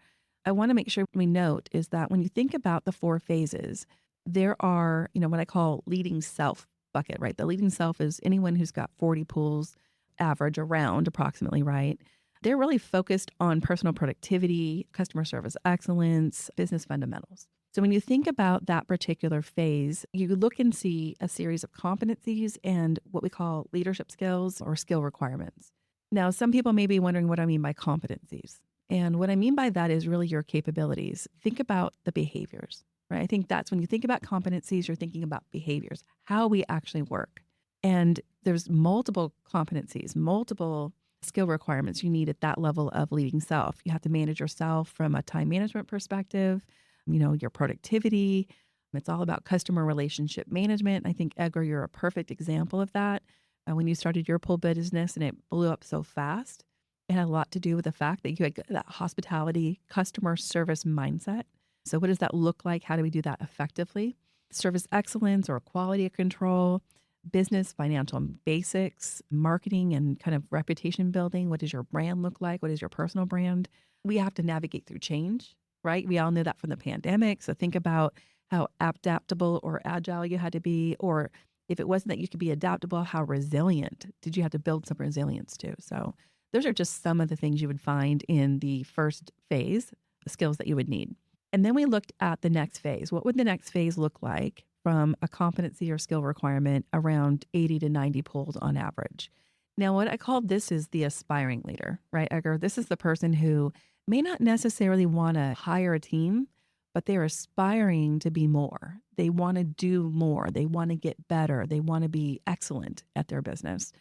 I want to make sure we note is that when you think about the 4 phases, there are, what I call leading self bucket, right? The leading self is anyone who's got 40 pools average around approximately, right? They're really focused on personal productivity, customer service excellence, business fundamentals. So when you think about that particular phase, you look and see a series of competencies and what we call leadership skills or skill requirements. Now, some people may be wondering what I mean by competencies. And what I mean by that is really your capabilities. Think about the behaviors. Right? I think that's when you think about competencies, you're thinking about behaviors, how we actually work. And there's multiple competencies, multiple skill requirements you need at that level of leading self. You have to manage yourself from a time management perspective, your productivity. It's all about customer relationship management. I think, Edgar, you're a perfect example of that. When you started your pool business and it blew up so fast, it had a lot to do with the fact that you had that hospitality, customer service mindset. So what does that look like? How do we do that effectively? Service excellence or quality control, business, financial basics, marketing, and kind of reputation building. What does your brand look like? What is your personal brand? We have to navigate through change, right? We all knew that from the pandemic. So think about how adaptable or agile you had to be, or if it wasn't that you could be adaptable, how resilient did you have to build some resilience too? So those are just some of the things you would find in the first phase, the skills that you would need. And then we looked at the next phase. What would the next phase look like from a competency or skill requirement around 80 to 90 pools on average? Now, what I called this is the aspiring leader, right, Edgar? This is the person who may not necessarily want to hire a team, but they're aspiring to be more. They want to do more. They want to get better. They want to be excellent at their business.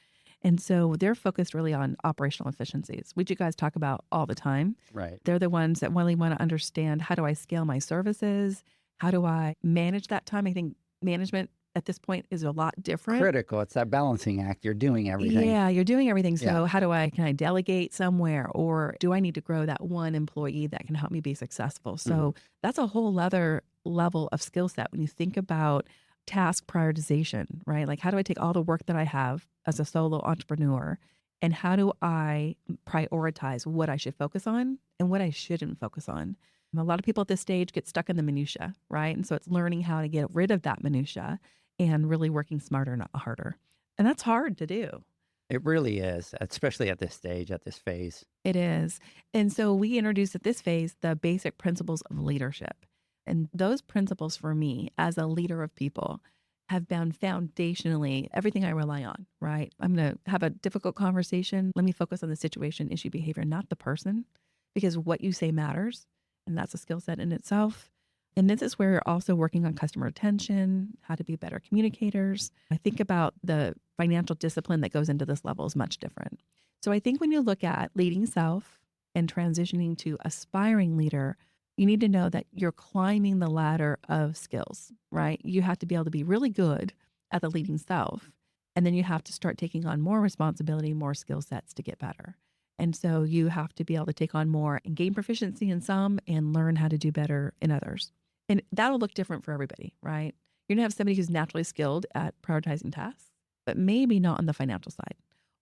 And so they're focused really on operational efficiencies, which you guys talk about all the time. Right. They're the ones that really want to understand, how do I scale my services? How do I manage that time? I think management at this point is a lot different. Critical. It's that balancing act. You're doing everything. Yeah, you're doing everything. So how can I delegate somewhere? Or do I need to grow that one employee that can help me be successful? So that's a whole other level of skill set when you think about task prioritization, right? Like, how do I take all the work that I have as a solo entrepreneur and how do I prioritize what I should focus on and what I shouldn't focus on? A lot of people at this stage get stuck in the minutia, right? And so it's learning how to get rid of that minutia and really working smarter, not harder. And that's hard to do. It really is, especially at this stage, at this phase. It is. And so we introduced at this phase the basic principles of leadership. And those principles for me as a leader of people have been foundationally everything I rely on, right? I'm going to have a difficult conversation. Let me focus on the situation, issue, behavior, not the person, because what you say matters. And that's a skill set in itself. And this is where you're also working on customer retention, how to be better communicators. I think about the financial discipline that goes into this level is much different. So I think when you look at leading self and transitioning to aspiring leader, you need to know that you're climbing the ladder of skills, right? You have to be able to be really good at the leading self. And then you have to start taking on more responsibility, more skill sets to get better. And so you have to be able to take on more and gain proficiency in some and learn how to do better in others. And that'll look different for everybody, right? You're gonna have somebody who's naturally skilled at prioritizing tasks, but maybe not on the financial side.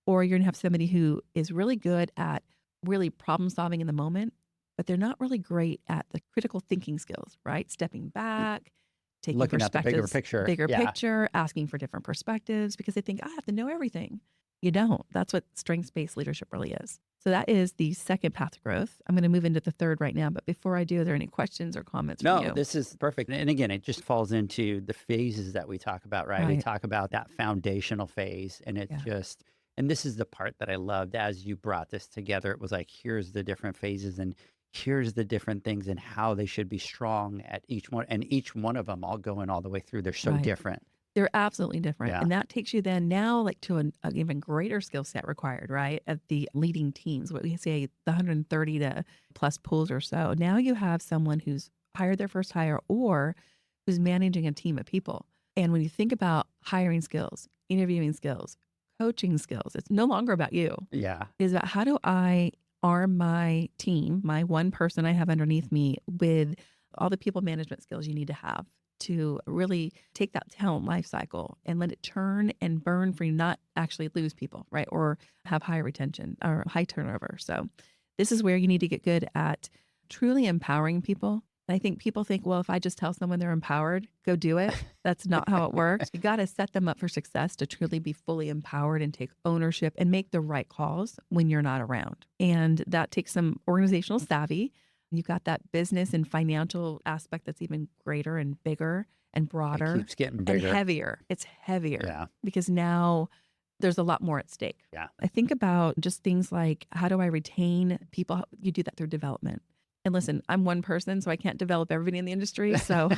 Or you're gonna have somebody who is really good at really problem solving in the moment, but they're not really great at the critical thinking skills, right? Stepping back, taking Looking at the bigger perspectives, picture. Yeah. picture, asking for different perspectives because they think, I have to know everything. You don't. That's what strengths-based leadership really is. So that is the second path to growth. I'm going to move into the third right now. But before I do, are there any questions or comments from you? No, this is perfect. And again, it just falls into the phases that we talk about, right? We Right. talk about that foundational phase. And it's just, and this is the part that I loved as you brought this together. It was like, here's the different phases and here's the different things and how they should be strong at each one. And each one of them all going all the way through. They're so Right. different. They're absolutely different. Yeah. And that takes you then now like to an even greater skill set required, right? At the leading teams, what we say the 130 to plus pools or so. Now you have someone who's hired their first hire or who's managing a team of people. And when you think about hiring skills, interviewing skills, coaching skills, it's no longer about you. Yeah. It's about how do I arm my team, my one person I have underneath me with all the people management skills you need to have to really take that talent life cycle and let it turn and burn for you, not actually lose people, right? Or have high retention or high turnover. So this is where you need to get good at truly empowering people. And I think people think, well, if I just tell someone they're empowered, go do it. That's not how it works. You got to set them up for success to truly be fully empowered and take ownership and make the right calls when you're not around. And that takes some organizational savvy. You've got that business and financial aspect that's even greater and bigger and broader It keeps getting and bigger. heavier. It's heavier Yeah. because now there's a lot more at stake. Yeah. I think about just things like, how do I retain people? You do that through development. And listen, I'm one person, so I can't develop everybody in the industry. So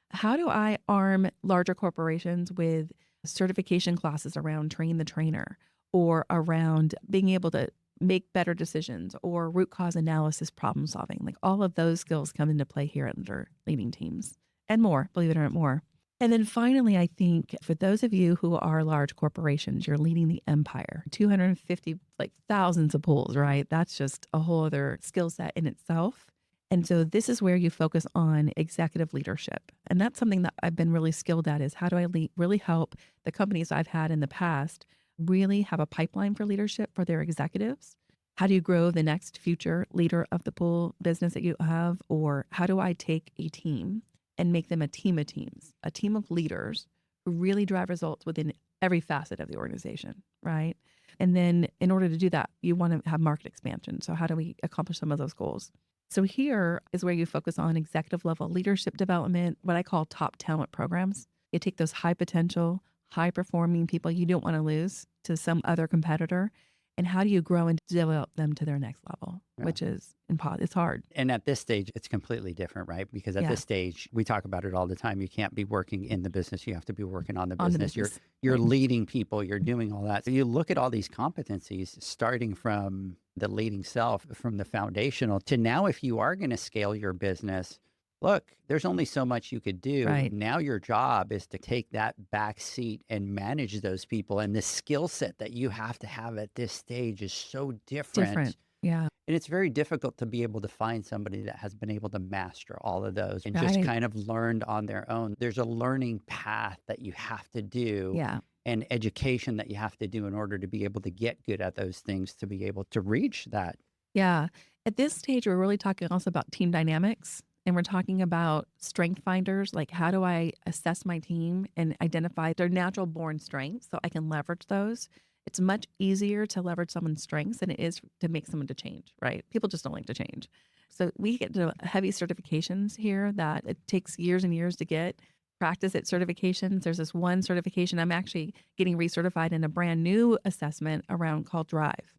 how do I arm larger corporations with certification classes around train the trainer or around being able to make better decisions or root cause analysis, problem solving? Like all of those skills come into play here under leading teams and more, believe it or not, more. And then finally, I think for those of you who are large corporations, you're leading the empire, 250, like thousands of pools, right? That's just a whole other skill set in itself. And so this is where you focus on executive leadership. And that's something that I've been really skilled at is how do I really help the companies I've had in the past really have a pipeline for leadership for their executives? How do you grow the next future leader of the pool business that you have? Or how do I take a team and make them a team of teams, a team of leaders who really drive results within every facet of the organization, right? And then in order to do that, you want to have market expansion. So how do we accomplish some of those goals? So here is where you focus on executive level leadership development, what I call top talent programs. You take those high potential, high performing people you don't want to lose to some other competitor. And how do you grow and develop them to their next level, which is it's hard. And at this stage, it's completely different, right? Because at this stage, we talk about it all the time. You can't be working in the business. You have to be working on the business. You're leading people. You're doing all that. So you look at all these competencies, starting from the leading self, from the foundational to now, if you are going to scale your business, look, there's only so much you could do. Right. Now your job is to take that back seat and manage those people. And the skill set that you have to have at this stage is so different. Yeah. And it's very difficult to be able to find somebody that has been able to master all of those and just Right. kind of learned on their own. There's a learning path that you have to do Yeah. and education that you have to do in order to be able to get good at those things, to be able to reach that. Yeah. At this stage, we're really talking also about team dynamics, and we're talking about strength finders. Like, how do I assess my team and identify their natural born strengths so I can leverage those? It's much easier to leverage someone's strengths than it is to make someone to change, right? People just don't like to change. So we get to heavy certifications here that it takes years and years to get. Practice at certifications. There's this one certification I'm actually getting recertified in a brand new assessment around called Drive.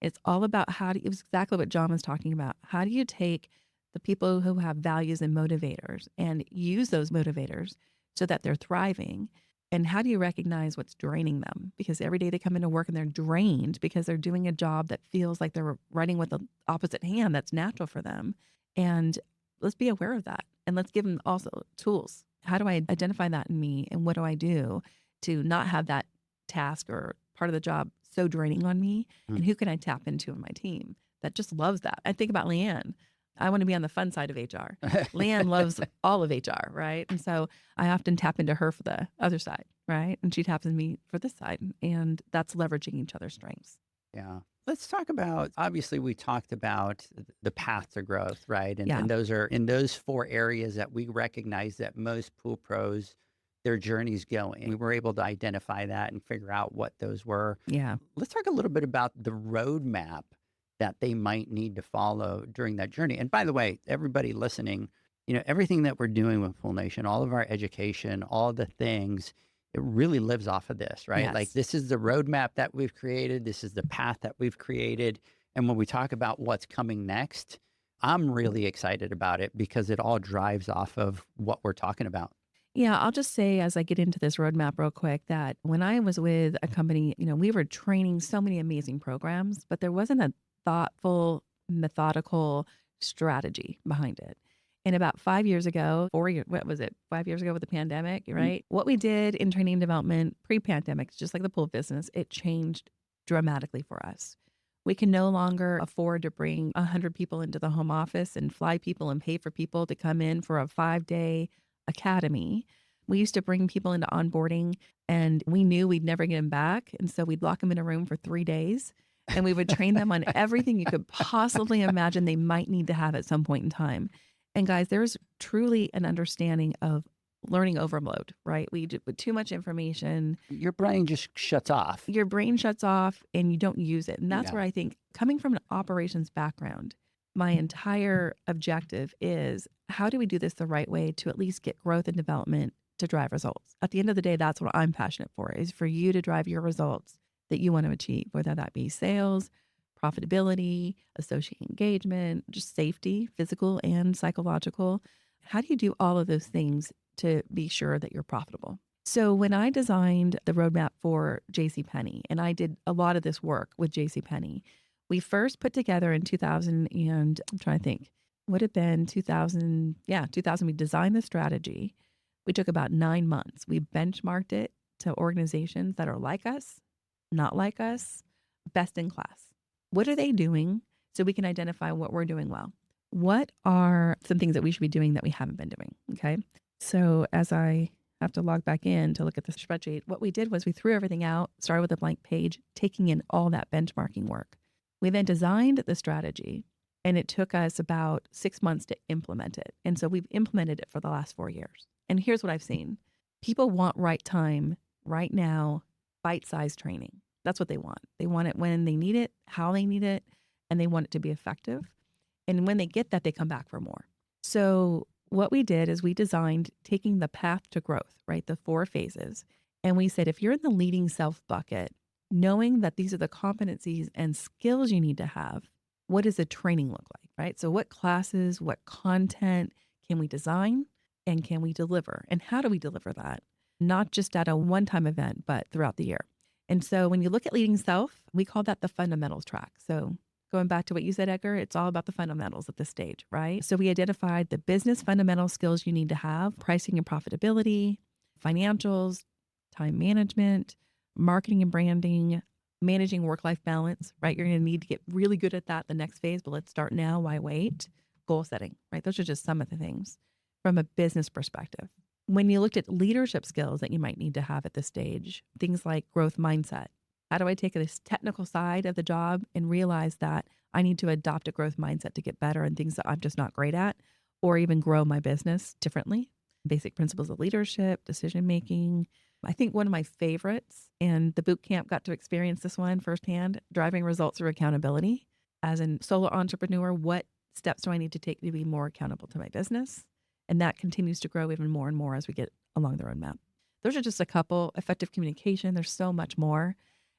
It's all about it was exactly what John was talking about. How do you take the people who have values and motivators and use those motivators so that they're thriving? And how do you recognize what's draining them? Because every day they come into work and they're drained because they're doing a job that feels like they're running with the opposite hand that's natural for them. And let's be aware of that. And let's give them also tools. How do I identify that in me? And what do I do to not have that task or part of the job so draining on me? And who can I tap into in my team that just loves that? I think about Leanne. I want to be on the fun side of HR. Leanne loves all of HR, right? And so I often tap into her for the other side, right? And she taps into me for this side. And that's leveraging each other's strengths. Yeah. Let's talk about, obviously, we talked about the path to growth, right? And those are in those 4 areas that we recognize that most pool pros, their journey's going. We were able to identify that and figure out what those were. Yeah. Let's talk a little bit about the roadmap that they might need to follow during that journey. And by the way, everybody listening, everything that we're doing with Pool Nation, all of our education, all the things, it really lives off of this, right? Yes. Like, this is the roadmap that we've created. This is the path that we've created. And when we talk about what's coming next, I'm really excited about it because it all drives off of what we're talking about. Yeah, I'll just say as I get into this roadmap real quick that when I was with a company, we were training so many amazing programs, but there wasn't a thoughtful, methodical strategy behind it. And about 5 years ago, 4 years, what was it? 5 years ago with the pandemic, right? What we did in training and development pre-pandemic, just like the pool business, it changed dramatically for us. We can no longer afford to bring 100 people into the home office and fly people and pay for people to come in for a 5-day academy. We used to bring people into onboarding and we knew we'd never get them back. And so we'd lock them in a room for 3 days and we would train them on everything you could possibly imagine they might need to have at some point in time. And guys, there's truly an understanding of learning overload, right? We do with too much information. Your brain just shuts off. Your brain shuts off and you don't use it. And that's where I think, coming from an operations background, my entire objective is, how do we do this the right way to at least get growth and development to drive results? At the end of the day, that's what I'm passionate for, is for you to drive your results that you want to achieve, whether that be sales, profitability, associate engagement, just safety, physical and psychological. How do you do all of those things to be sure that you're profitable? So when I designed the roadmap for JCPenney, and I did a lot of this work with JCPenney, we first put together in 2000 and I'm trying to think, would have been 2000. Yeah, 2000, we designed the strategy. We took about 9 months. We benchmarked it to organizations that are like us, not like us, best in class. What are they doing so we can identify what we're doing well? What are some things that we should be doing that we haven't been doing? Okay. So as I have to log back in to look at the spreadsheet, what we did was we threw everything out, started with a blank page, taking in all that benchmarking work. We then designed the strategy and it took us about 6 months to implement it. And so we've implemented it for the last 4 years. And here's what I've seen. People want right time, right now, bite-sized training. That's what they want. They want it when they need it, how they need it, and they want it to be effective. And when they get that, they come back for more. So what we did is we designed taking the path to growth, right? The 4 phases. And we said, if you're in the leading self bucket, knowing that these are the competencies and skills you need to have, what does a training look like, right? So what classes, what content can we design and can we deliver? And how do we deliver that? Not just at a one-time event, but throughout the year. And so when you look at leading self, we call that the fundamentals track. So going back to what you said, Edgar, it's all about the fundamentals at this stage, right? So we identified the business fundamental skills you need to have: pricing and profitability, financials, time management, marketing and branding, managing work-life balance, right? You're going to need to get really good at that the next phase, but let's start now. Why wait? Goal setting, right? Those are just some of the things from a business perspective. When you looked at leadership skills that you might need to have at this stage, things like growth mindset. How do I take this technical side of the job and realize that I need to adopt a growth mindset to get better in things that I'm just not great at, or even grow my business differently? Basic principles of leadership, decision making. I think one of my favorites, and the boot camp got to experience this one firsthand, driving results through accountability. As a solo entrepreneur, what steps do I need to take to be more accountable to my business? And that continues to grow even more and more as we get along the roadmap. Those are just a couple. Effective communication. There's so much more.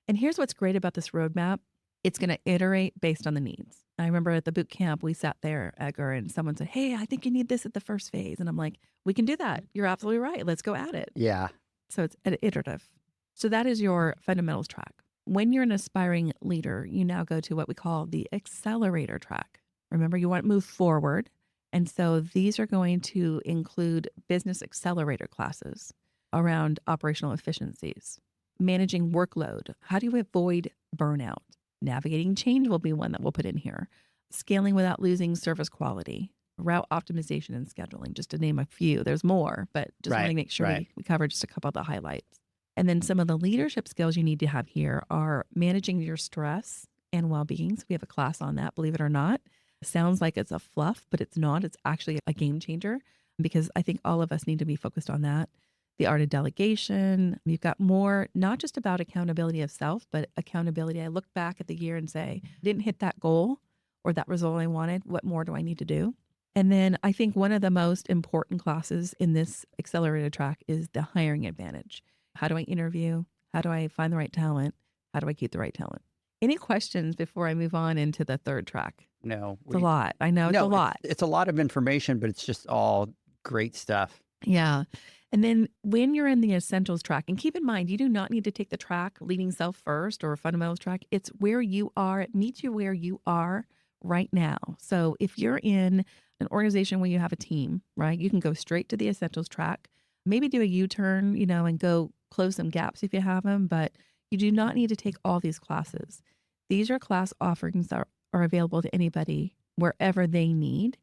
And here's what's great about this roadmap. It's going to iterate based on the needs. I remember at the boot camp, we sat there, Edgar, and someone said, hey, I think you need this at the first phase. And I'm like, we can do that. You're absolutely right. Let's go at it. Yeah. So it's iterative. So that is your fundamentals track. When you're an aspiring leader, you now go to what we call the accelerator track. Remember, you want to move forward. And so these are going to include business accelerator classes around operational efficiencies, managing workload. How do you avoid burnout? Navigating change will be one that we'll put in here. Scaling without losing service quality, route optimization and scheduling, just to name a few. There's more, but just want to make sure we cover just a couple of the highlights. And then some of the leadership skills you need to have here are managing your stress and well-being. So we have a class on that, believe it or not. Sounds like it's a fluff, but it's not. It's actually a game changer because I think all of us need to be focused on that. The art of delegation. You've got more, not just about accountability of self, but accountability. I look back at the year and say, I didn't hit that goal or that result I wanted. What more do I need to do? And then I think one of the most important classes in this accelerator track is the hiring advantage. How do I interview? How do I find the right talent? How do I keep the right talent? Any questions before I move on into the third track? No. It's a lot. I know it's a lot. It's a lot of information, but it's just all great stuff. Yeah. And then when you're in the essentials track, and keep in mind, you do not need to take the track leading self first or fundamentals track. It's where you are. It meets you where you are right now. So if you're in an organization where you have a team, right, you can go straight to the essentials track, maybe do a U-turn, and go close some gaps if you have them, but you do not need to take all these classes. These are class offerings that are available to anybody wherever they need.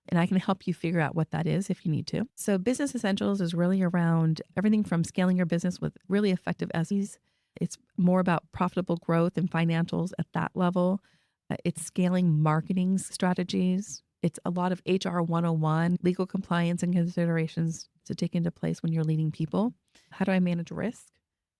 And I can help you figure out what that is if you need to. So Business Essentials is really around everything from scaling your business with really effective SEs. It's more about profitable growth and financials at that level. It's scaling marketing strategies. It's a lot of HR 101, legal compliance and considerations to take into place when you're leading people. How do I manage risk?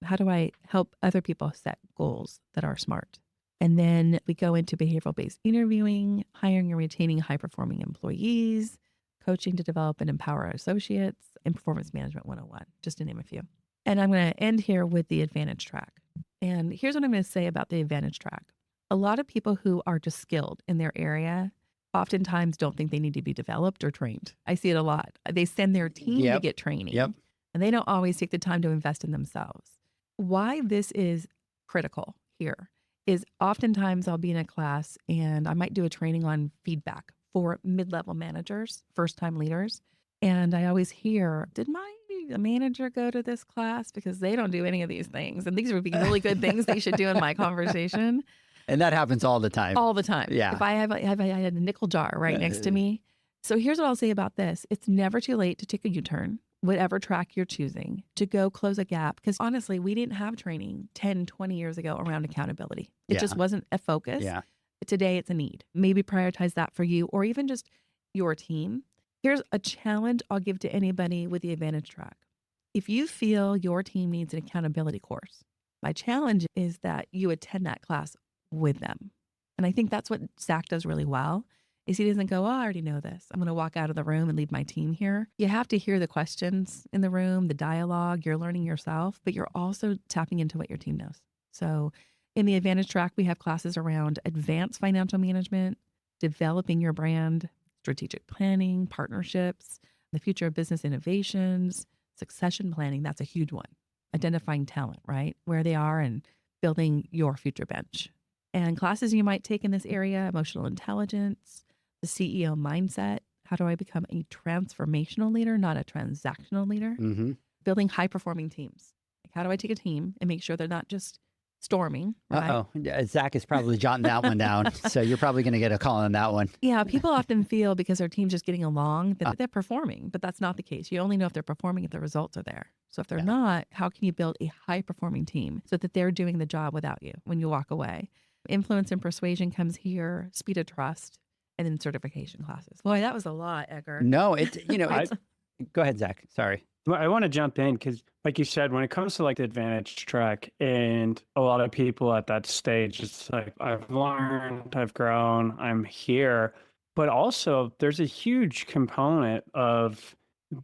How do I help other people set goals that are smart? And then we go into behavioral-based interviewing, hiring and retaining high-performing employees, coaching to develop and empower associates, and performance management 101, just to name a few. And I'm going to end here with the advantage track. And here's what I'm going to say about the advantage track. A lot of people who are just skilled in their area oftentimes don't think they need to be developed or trained. I see it a lot. They send their team to get training, and they don't always take the time to invest in themselves. Why this is critical here is oftentimes I'll be in a class and I might do a training on feedback for mid-level managers, first-time leaders. And I always hear, did my manager go to this class? Because they don't do any of these things. And these would be really good things they should do in my conversation. And that happens all the time. All the time. Yeah. If I had a nickel jar right next to me. So here's what I'll say about this. It's never too late to take a U-turn, whatever track you're choosing, to go close a gap. Because honestly, we didn't have training 10, 20 years ago around accountability. It just wasn't a focus. Yeah. Today, it's a need. Maybe prioritize that for you or even just your team. Here's a challenge I'll give to anybody with the advantage track. If you feel your team needs an accountability course, my challenge is that you attend that class with them. And I think that's what Zach does really well. Is he doesn't go, oh, I already know this. I'm going to walk out of the room and leave my team here. You have to hear the questions in the room, the dialogue, you're learning yourself, but you're also tapping into what your team knows. So in the advantage track, we have classes around advanced financial management, developing your brand, strategic planning, partnerships, the future of business innovations, succession planning. That's a huge one. Identifying talent, right? Where they are and building your future bench. And classes you might take in this area, emotional intelligence, the CEO mindset. How do I become a transformational leader, not a transactional leader? Mm-hmm. Building high-performing teams. Like how do I take a team and make sure they're not just storming. Right? Uh-oh. Zach is probably jotting that one down. So you're probably going to get a call on that one. Yeah, people often feel because their team's just getting along that they're performing, but that's not the case. You only know if they're performing if the results are there. So if they're not, how can you build a high-performing team so that they're doing the job without you when you walk away? Influence and persuasion comes here, speed of trust, and then certification classes. Boy, that was a lot, Edgar. No, go ahead, Zach. Sorry. I want to jump in because, like you said, when it comes to like the advantage track and a lot of people at that stage, it's like, I've learned, I've grown, I'm here. But also there's a huge component of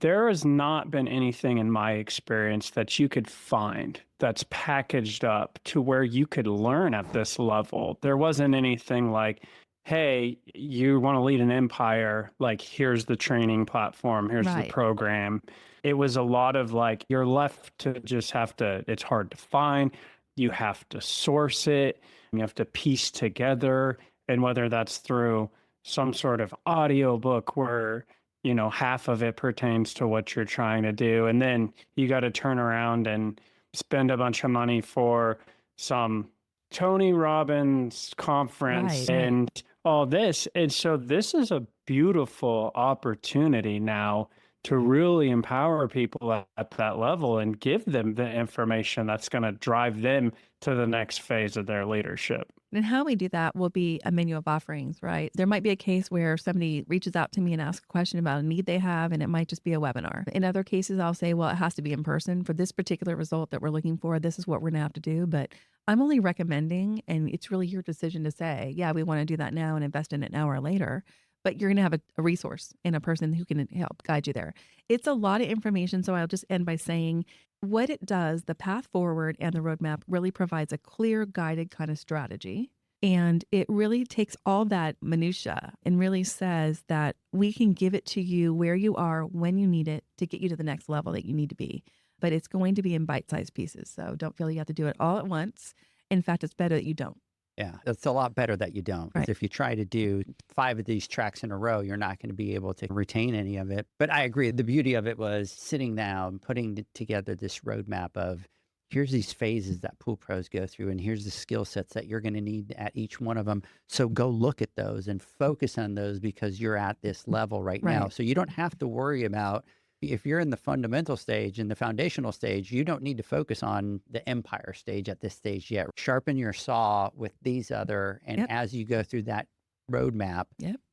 there has not been anything in my experience that you could find that's packaged up to where you could learn at this level. There wasn't anything like, hey, you want to lead an empire, like here's the training platform, here's the program. It was a lot of like, you're left to just have to, it's hard to find. You have to source it. You have to piece together. And whether that's through some sort of audio book where, you know, half of it pertains to what you're trying to do. And then you got to turn around and spend a bunch of money for some Tony Robbins conference and all this. And so this is a beautiful opportunity now to really empower people at that level and give them the information that's going to drive them to the next phase of their leadership. And how we do that will be a menu of offerings, right? There might be a case where somebody reaches out to me and asks a question about a need they have, and it might just be a webinar. In other cases, I'll say, well, it has to be in person for this particular result that we're looking for. This is what we're going to have to do. But I'm only recommending, and it's really your decision to say, yeah, we want to do that now and invest in it now or later. But you're going to have a resource and a person who can help guide you there. It's a lot of information. So I'll just end by saying what it does, the path forward and the roadmap really provides a clear, guided kind of strategy. And it really takes all that minutia and really says that we can give it to you where you are, when you need it to get you to the next level that you need to be. But it's going to be in bite-sized pieces. So don't feel you have to do it all at once. In fact, it's better that you don't. Yeah, it's a lot better that you don't. Because if you try to do 5 of these tracks in a row, you're not going to be able to retain any of it. But I agree. The beauty of it was sitting down, putting together this roadmap of here's these phases that pool pros go through, and here's the skill sets that you're going to need at each one of them. So go look at those and focus on those because you're at this level right now. So you don't have to worry about, if you're in the fundamental stage and the foundational stage, you don't need to focus on the empire stage at this stage yet. Sharpen your saw with these other, and as you go through that roadmap,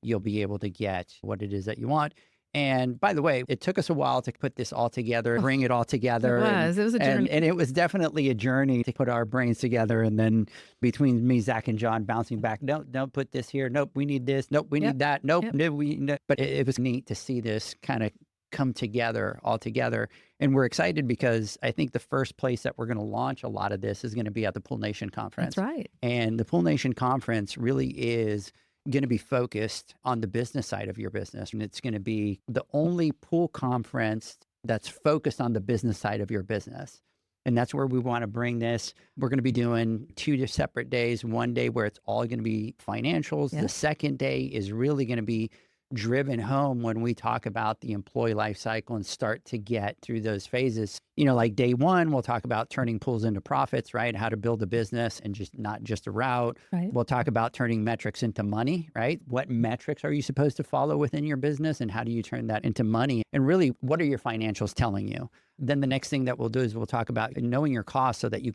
you'll be able to get what it is that you want. And by the way, it took us a while to put this all together, bring it all together. It was a journey. And it was definitely a journey to put our brains together. And then between me, Zach, and John bouncing back, nope, don't put this here. Nope, we need this. Nope, we need that. Nope, no. But it was neat to see this kind of come together all together. And we're excited because I think the first place that we're going to launch a lot of this is going to be at the Pool Nation Conference. That's right. And the Pool Nation Conference really is going to be focused on the business side of your business. And it's going to be the only pool conference that's focused on the business side of your business. And that's where we want to bring this. We're going to be doing 2 separate days. One day where it's all going to be financials. The second day is really going to be driven home when we talk about the employee life cycle and start to get through those phases. You know, like day 1, we'll talk about turning pools into profits, right? How to build a business and just not just a route. We'll talk about turning metrics into money, right? What metrics are you supposed to follow within your business and how do you turn that into money? And really, what are your financials telling you? Then the next thing that we'll do is we'll talk about knowing your costs so that you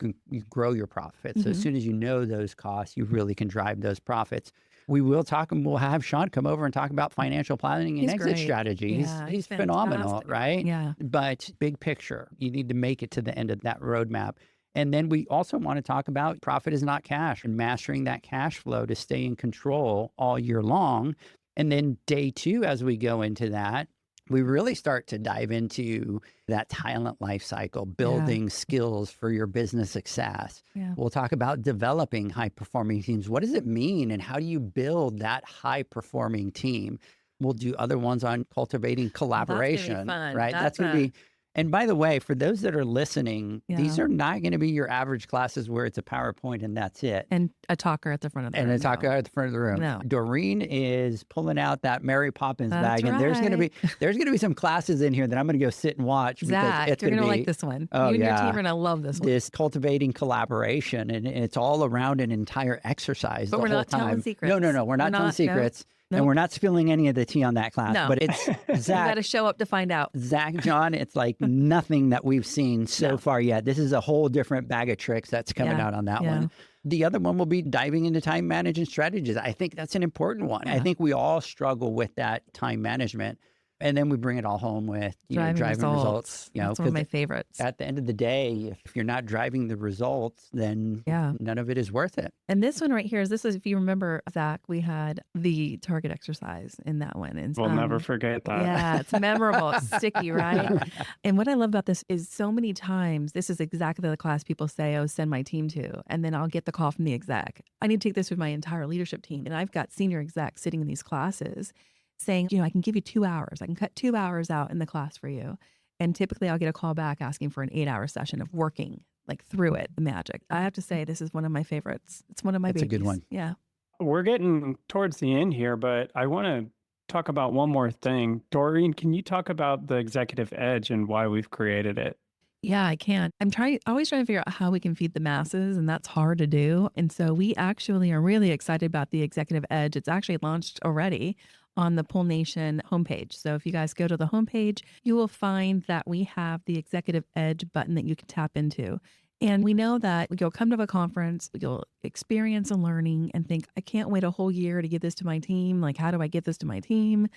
grow your profits. So as soon as you know those costs, you really can drive those profits. We will talk, and we'll have Sean come over and talk about financial planning and exit strategy. He's phenomenal, right? Yeah. But big picture, you need to make it to the end of that roadmap. And then we also want to talk about profit is not cash and mastering that cash flow to stay in control all year long. And then day 2, as we go into that, we really start to dive into that talent life cycle, building skills for your business success. We'll talk about developing high-performing teams. What does it mean, and how do you build that high-performing team? We'll do other ones on cultivating collaboration, right? That's going to be, And by the way, for those that are listening, these Yeah. are not going to be your average classes where it's a PowerPoint and that's it. And a talker at the front of the room. And a talker at the front of the room. No. Doreen is pulling out that Mary Poppins That's bag, and there's going to be some classes in here that I'm going to go sit and watch because Zach, it's you're going to gonna be like this one. Oh, You and your yeah. team are gonna love this one. this cultivating collaboration, and it's all around an entire exercise. But the we're whole not telling time. secrets. No, we're not telling secrets, No. and we're not spilling any of the tea on that class. No. But it's You got Zach. to show up to find out. Zach, John, it's like nothing that we've seen so far yet. This is a whole different bag of tricks that's coming Yeah, out on that yeah. one. The other one will be diving into time management strategies. I think that's an important one. I Yeah. think we all struggle with that time management. And then we bring it all home with driving results. That's one of my 'cause favorites. at the end of the day, if you're not driving the results, then Yeah. none of it is worth it. And this one right here is if you remember, Zach, we had the target exercise in that one. And We'll never forget that. Yeah, it's memorable. It's sticky, right? And what I love about this is so many times, this is exactly the class people say, oh, send my team to. And then I'll get the call from the exec. I need to take this with my entire leadership team. And I've got senior execs sitting in these classes saying, I can give you 2 hours. I can cut 2 hours out in the class for you. And typically I'll get a call back asking for an 8-hour session of working like through it, the magic. I have to say, this is one of my favorites. It's one of my That's a good babies. one. Yeah. We're getting towards the end here, but I want to talk about one more thing. Doreen, can you talk about the executive edge and why we've created it? Yeah, I can. Always trying to figure out how we can feed the masses, and that's hard to do. And so we actually are really excited about the Executive Edge. It's actually launched already on the Pool Nation homepage. So if you guys go to the homepage, you will find that we have the Executive Edge button that you can tap into. And we know that you'll come to a conference, you'll experience a learning and think, I can't wait a whole year to give this to my team. Like, how do I give this to my team?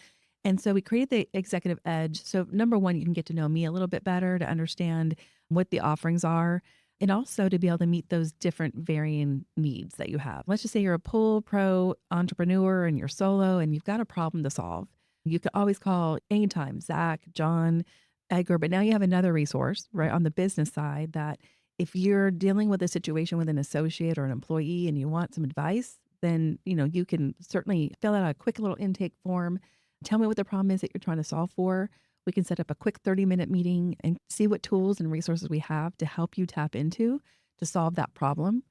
And so we created the Executive Edge. So number one, you can get to know me a little bit better to understand what the offerings are, and also to be able to meet those different varying needs that you have. Let's just say you're a pool pro entrepreneur and you're solo and you've got a problem to solve. You could always call anytime, Zach, John, Edgar, but now you have another resource, right, on the business side that if you're dealing with a situation with an associate or an employee and you want some advice, then, you can certainly fill out a quick little intake form. Tell me what the problem is that you're trying to solve for. We can set up a quick 30-minute meeting and see what tools and resources we have to help you tap into to solve that problem.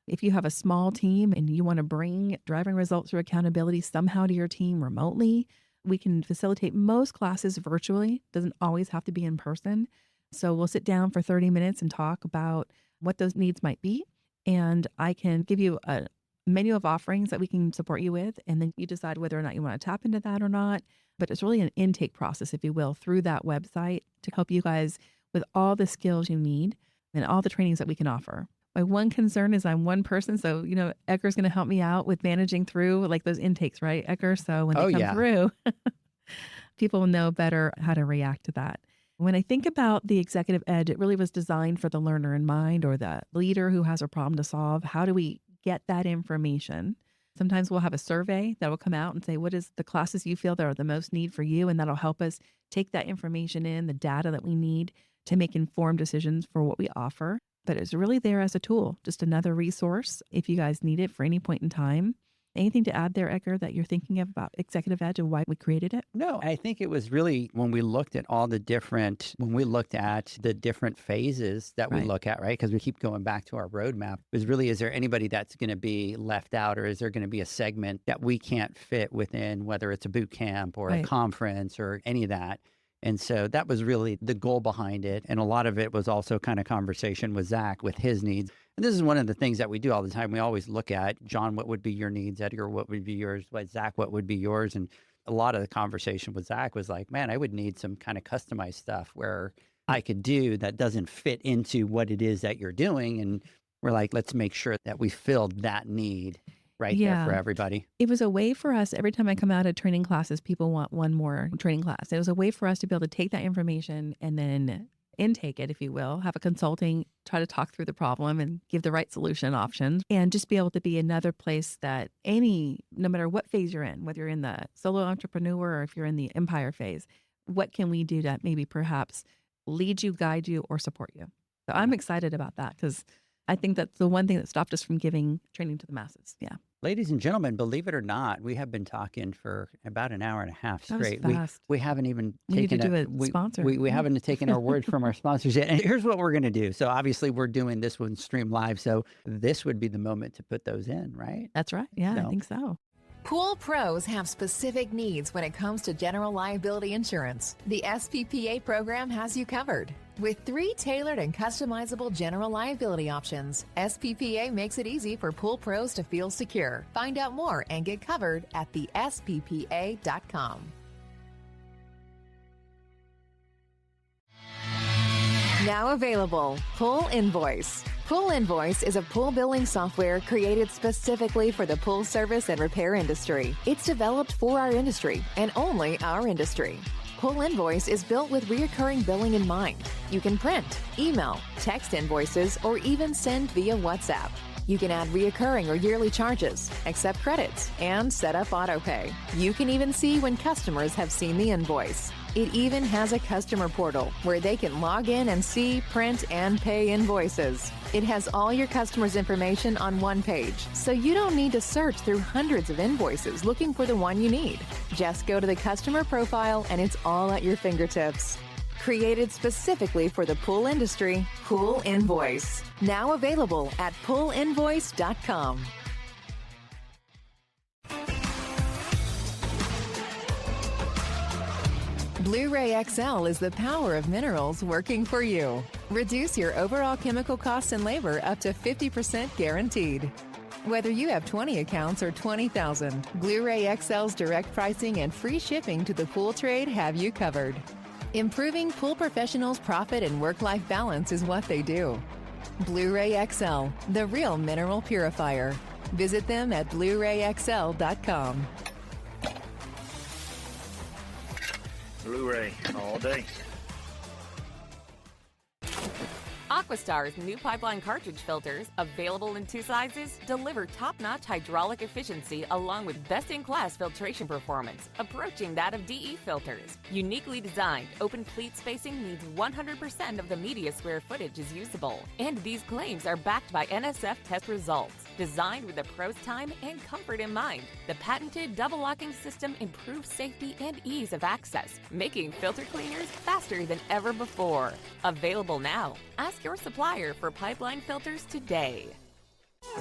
If you have a small team and you want to bring driving results through accountability somehow to your team remotely, we can facilitate most classes virtually. Doesn't always have to be in person. So we'll sit down for 30 minutes and talk about what those needs might be. And I can give you a menu of offerings that we can support you with. And then you decide whether or not you want to tap into that or not. But it's really an intake process, if you will, through that website to help you guys with all the skills you need and all the trainings that we can offer. My one concern is I'm one person. So, Edgar's going to help me out with managing through like those intakes, right, Edgar? So when they come through, people will know better how to react to that. When I think about the Executive Edge, it really was designed for the learner in mind, or the leader who has a problem to solve. How do we get that information? Sometimes we'll have a survey that will come out and say, what is the classes you feel that are the most need for you? And that'll help us take that information in, the data that we need to make informed decisions for what we offer. But it's really there as a tool, just another resource if you guys need it for any point in time. Anything to add there, Edgar, that you're thinking of about Executive Edge and why we created it? No, I think it was really when we looked at the different phases that we look at, right? Because we keep going back to our roadmap. It was really, is there anybody that's going to be left out, or is there going to be a segment that we can't fit within, whether it's a boot camp or a conference or any of that? And so that was really the goal behind it. And a lot of it was also kind of conversation with Zach with his needs. And this is one of the things that we do all the time. We always look at, John, what would be your needs? Edgar, what would be yours? Zach, what would be yours? And a lot of the conversation with Zach was like, man, I would need some kind of customized stuff where I could do that doesn't fit into what it is that you're doing. And we're like, let's make sure that we filled that need there for everybody. It was a way for us, every time I come out of training classes, people want one more training class. It was a way for us to be able to take that information and then intake it, if you will, have a consulting, try to talk through the problem and give the right solution options, and just be able to be another place that no matter what phase you're in, whether you're in the solo entrepreneur or if you're in the empire phase, what can we do to maybe perhaps lead you, guide you, or support you? So I'm excited about that because I think that's the one thing that stopped us from giving training to the masses. Yeah. Ladies and gentlemen, believe it or not, we have been talking for about an hour and a half That was straight. fast. We haven't even We need to taken do a sponsor. We haven't taken our words from our sponsors yet. And here's what we're going to do. So obviously we're doing this one stream live. So this would be the moment to put those in, right? That's right. Yeah, So- I think so. Pool pros have specific needs when it comes to general liability insurance. The SPPA program has you covered. With 3 tailored and customizable general liability options, SPPA makes it easy for pool pros to feel secure. Find out more and get covered at thesppa.com. Now available, Pool Invoice. Pool Invoice is a pool billing software created specifically for the pool service and repair industry. It's developed for our industry and only our industry. Pool Invoice is built with recurring billing in mind. You can print, email, text invoices, or even send via WhatsApp. You can add reoccurring or yearly charges, accept credits, and set up autopay. You can even see when customers have seen the invoice. It even has a customer portal where they can log in and see, print, and pay invoices. It has all your customers' information on one page, so you don't need to search through hundreds of invoices looking for the one you need. Just go to the customer profile and it's all at your fingertips. Created specifically for the pool industry, Pool Invoice. Now available at poolinvoice.com. Blu-ray XL is the power of minerals working for you. Reduce your overall chemical costs and labor up to 50% guaranteed. Whether you have 20 accounts or 20,000, Blu-ray XL's direct pricing and free shipping to the pool trade have you covered. Improving pool professionals' profit and work-life balance is what they do. Blu-ray XL, the real mineral purifier. Visit them at BluRayXL.com. Blu-ray all day. Aquastar's new pipeline cartridge filters, available in 2 sizes, deliver top-notch hydraulic efficiency along with best-in-class filtration performance, approaching that of DE filters. Uniquely designed, open pleat spacing means 100% of the media square footage is usable. And these claims are backed by NSF test results. Designed with the pro's time and comfort in mind, the patented double locking system improves safety and ease of access, making filter cleaners faster than ever before. Available now. Ask your supplier for pipeline filters today.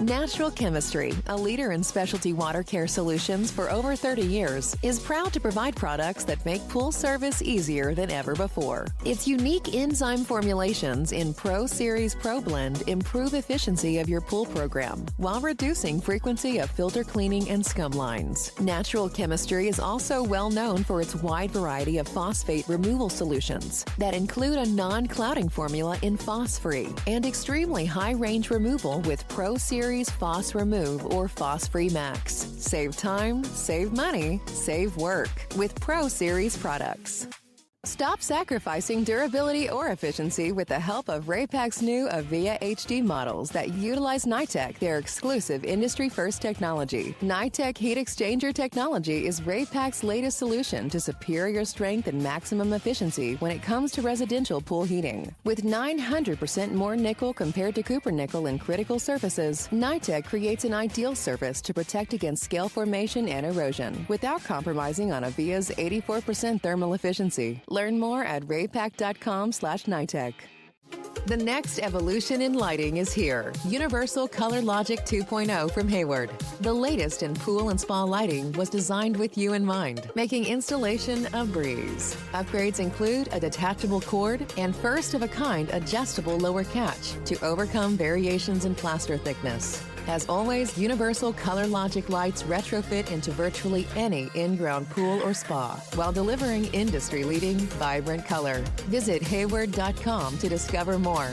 Natural Chemistry, a leader in specialty water care solutions for over 30 years, is proud to provide products that make pool service easier than ever before. Its unique enzyme formulations in Pro Series Pro Blend improve efficiency of your pool program while reducing frequency of filter cleaning and scum lines. Natural Chemistry is also well known for its wide variety of phosphate removal solutions that include a non-clouding formula in Phos-Free and extremely high-range removal with Pro Series Phos Remove or Phos-Free Max. Save time, save money, save work with Pro Series products. Stop sacrificing durability or efficiency with the help of Raypak's new Avia HD models that utilize Nidec, their exclusive industry-first technology. Nidec heat exchanger technology is Raypak's latest solution to superior strength and maximum efficiency when it comes to residential pool heating. With 900% more nickel compared to copper nickel in critical surfaces, Nidec creates an ideal surface to protect against scale formation and erosion without compromising on Avia's 84% thermal efficiency. Learn more at raypak.com/Nitec. The next evolution in lighting is here. Universal Color Logic 2.0 from Hayward. The latest in pool and spa lighting was designed with you in mind, making installation a breeze. Upgrades include a detachable cord and first-of-a-kind adjustable lower catch to overcome variations in plaster thickness. As always, Universal Color Logic lights retrofit into virtually any in-ground pool or spa while delivering industry-leading, vibrant color. Visit Hayward.com to discover more.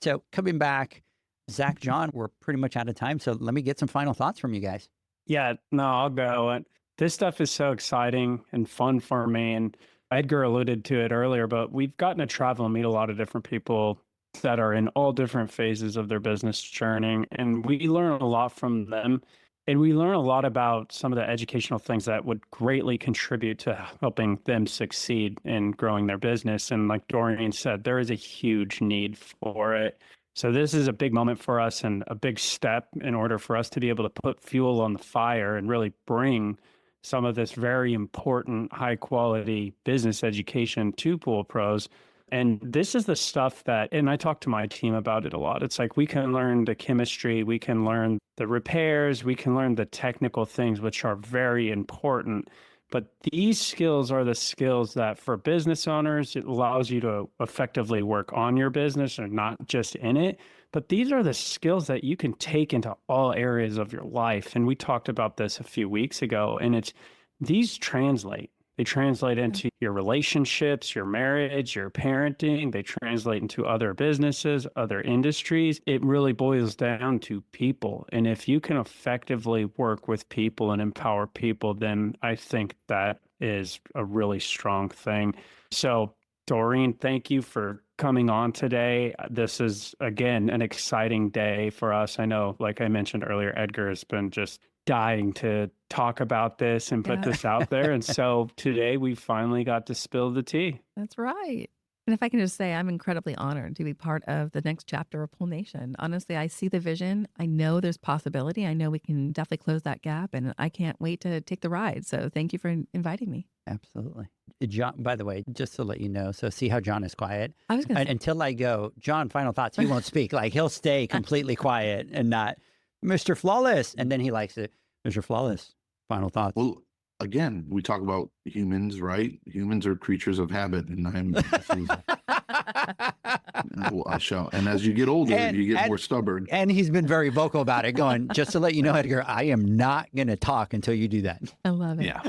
So coming back, Zach, John, we're pretty much out of time. So let me get some final thoughts from you guys. Yeah, no, I'll go. And this stuff is so exciting and fun for me. And Edgar alluded to it earlier, but we've gotten to travel and meet a lot of different people that are in all different phases of their business journey. And we learn a lot from them. And we learn a lot about some of the educational things that would greatly contribute to helping them succeed in growing their business. And like Doreen said, there is a huge need for it. So this is a big moment for us and a big step in order for us to be able to put fuel on the fire and really bring some of this very important, high quality business education to pool pros. And this is the stuff that, and I talk to my team about it a lot. It's like we can learn the chemistry, we can learn the repairs, we can learn the technical things, which are very important. But these skills are the skills that for business owners, it allows you to effectively work on your business and not just in it. But these are the skills that you can take into all areas of your life. And we talked about this a few weeks ago, and these translate. They translate into your relationships, your marriage, your parenting. They translate into other businesses, other industries. It really boils down to people. And if you can effectively work with people and empower people, then I think that is a really strong thing. So, Doreen, thank you for coming on today. This is, again, an exciting day for us. I know, like I mentioned earlier, Edgar has been just dying to talk about this and put this out there. And so today we finally got to spill the tea. That's right. And if I can just say, I'm incredibly honored to be part of the next chapter of Pool Nation. Honestly, I see the vision. I know there's possibility. I know we can definitely close that gap, and I can't wait to take the ride. So thank you for inviting me. Absolutely. John, by the way, just to let you know, so see how John is quiet? I was going to until I go, John, final thoughts, he won't speak. Like he'll stay completely quiet and not, Mr. Flawless. And then he likes it. Mr. Flawless, final thoughts. Well, again, we talk about humans, right? Humans are creatures of habit, and I shall. And as you get older, you get more stubborn. And he's been very vocal about it, going, just to let you know, Edgar, I am not going to talk until you do that. I love it. Yeah.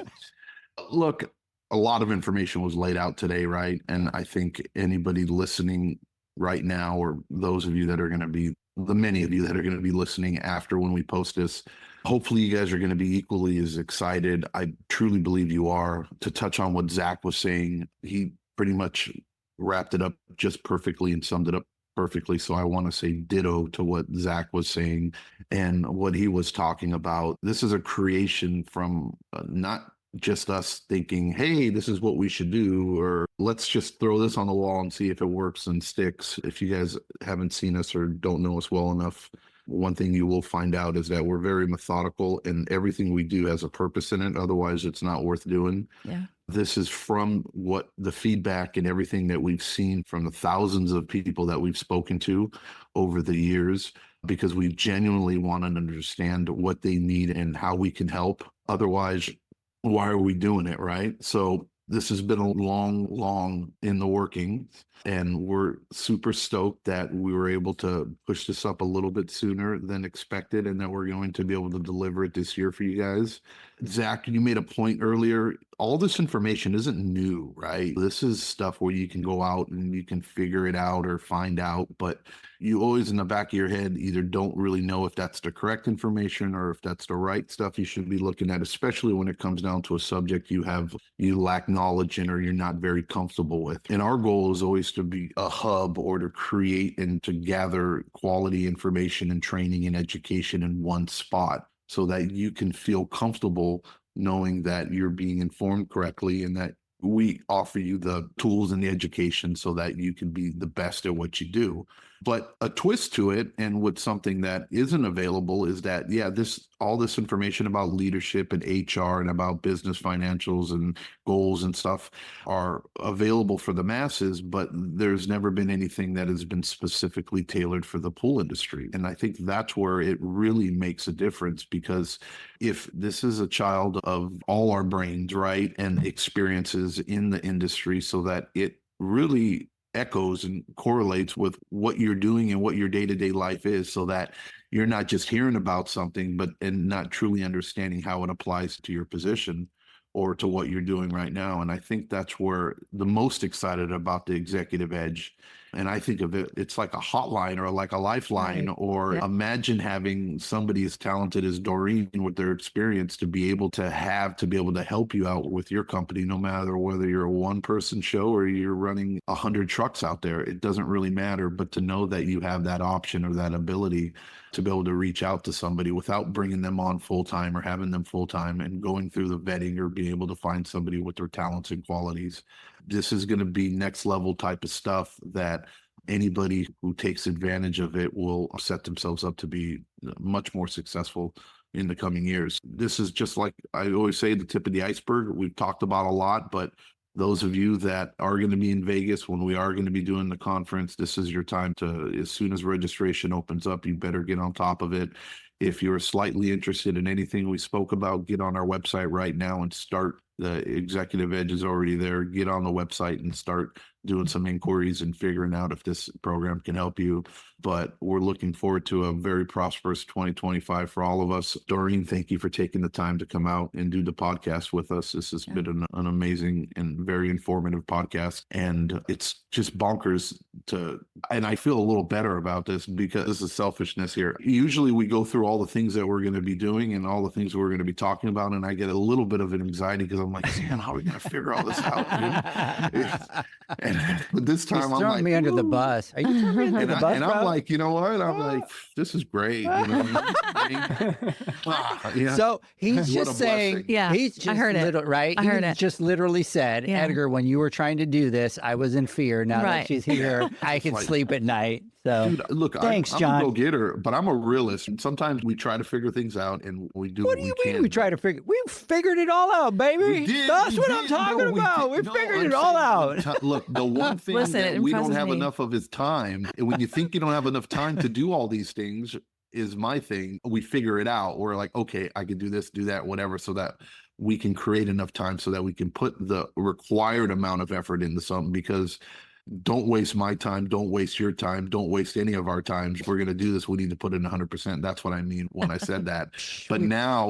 Look, a lot of information was laid out today, right? And I think anybody listening right now, or those of you that are going to be, the many of you that are going to be listening after when we post this, hopefully you guys are going to be equally as excited. I truly believe you are. To touch on what Zach was saying, he pretty much wrapped it up just perfectly and summed it up perfectly. So I want to say ditto to what Zach was saying and what he was talking about. This is a creation from not just us thinking, hey, this is what we should do, or let's just throw this on the wall and see if it works and sticks. If you guys haven't seen us or don't know us well enough, one thing you will find out is that we're very methodical, and everything we do has a purpose in it. Otherwise, it's not worth doing. Yeah. This is from what the feedback and everything that we've seen from the thousands of people that we've spoken to over the years, because we genuinely want to understand what they need and how we can help. Otherwise, why are we doing it, right? So this has been a long in the working, and we're super stoked that we were able to push this up a little bit sooner than expected, and that we're going to be able to deliver it this year for you guys. Zach, you made a point earlier. All this information isn't new, right? This is stuff where you can go out and you can figure it out or find out, but you always in the back of your head either don't really know if that's the correct information or if that's the right stuff you should be looking at, especially when it comes down to a subject you lack knowledge in or you're not very comfortable with. And our goal is always to be a hub, or to create and to gather quality information and training and education in one spot, so that you can feel comfortable knowing that you're being informed correctly and that we offer you the tools and the education so that you can be the best at what you do. But a twist to it, and with something that isn't available, is that, all this information about leadership and HR and about business financials and goals and stuff are available for the masses, but there's never been anything that has been specifically tailored for the pool industry. And I think that's where it really makes a difference, because if this is a child of all our brains, right, and experiences in the industry, so that it really echoes and correlates with what you're doing and what your day-to-day life is, so that you're not just hearing about something and not truly understanding how it applies to your position or to what you're doing right now. And I think that's where the most excited about the Executive Edge. And I think of it, it's like a hotline or like a lifeline, Right. or Yeah. imagine having somebody as talented as Doreen with their experience to be able to help you out with your company, no matter whether you're a one-person show or you're running 100 trucks out there. It doesn't really matter, but to know that you have that option or that ability to be able to reach out to somebody without bringing them on full-time or having them full-time and going through the vetting, or being able to find somebody with their talents and qualities. This is going to be next level type of stuff that anybody who takes advantage of it will set themselves up to be much more successful in the coming years. This is just like I always say, the tip of the iceberg. We've talked about a lot, but those of you that are going to be in Vegas when we are going to be doing the conference, this is your time to, as soon as registration opens up, you better get on top of it. If you're slightly interested in anything we spoke about, get on our website right now and start. The executive edge is already there. Get on the website and start doing some inquiries and figuring out if this program can help you. But we're looking forward to a very prosperous 2025 for all of us. Doreen, thank you for taking the time to come out and do the podcast with us. This has been an amazing and very informative podcast. And it's just bonkers and I feel a little better about this because this is selfishness here. Usually we go through all the things that we're going to be doing and all the things we're going to be talking about. And I get a little bit of an anxiety because I'm like, man, how are we going to figure all this out? But this time I'm like, me under the bus. Are you throwing me under the bus? And I'm like, you know what? I'm like, this is great. You know? So he's just saying, he's just I heard it. Right? I heard it. Just literally said, Edgar, when you were trying to do this, I was in fear. Now that she's here, I can sleep at night. So, dude, look, thanks, I'm John. a go-getter, but I'm a realist. And sometimes we try to figure things out, and we do what do you mean we try to figure? We figured it all out, baby. That's what I'm talking about. We figured it all out. Look, the one thing that we don't have enough of is time. And when you think you don't have enough time to do all these things, is my thing. We figure it out. We're like, okay, I can do this, do that, whatever, so that we can create enough time so that we can put the required amount of effort into something. Because don't waste my time. Don't waste your time. Don't waste any of our time. If we're going to do this, we need to put in 100%. That's what I mean when I said that. But now,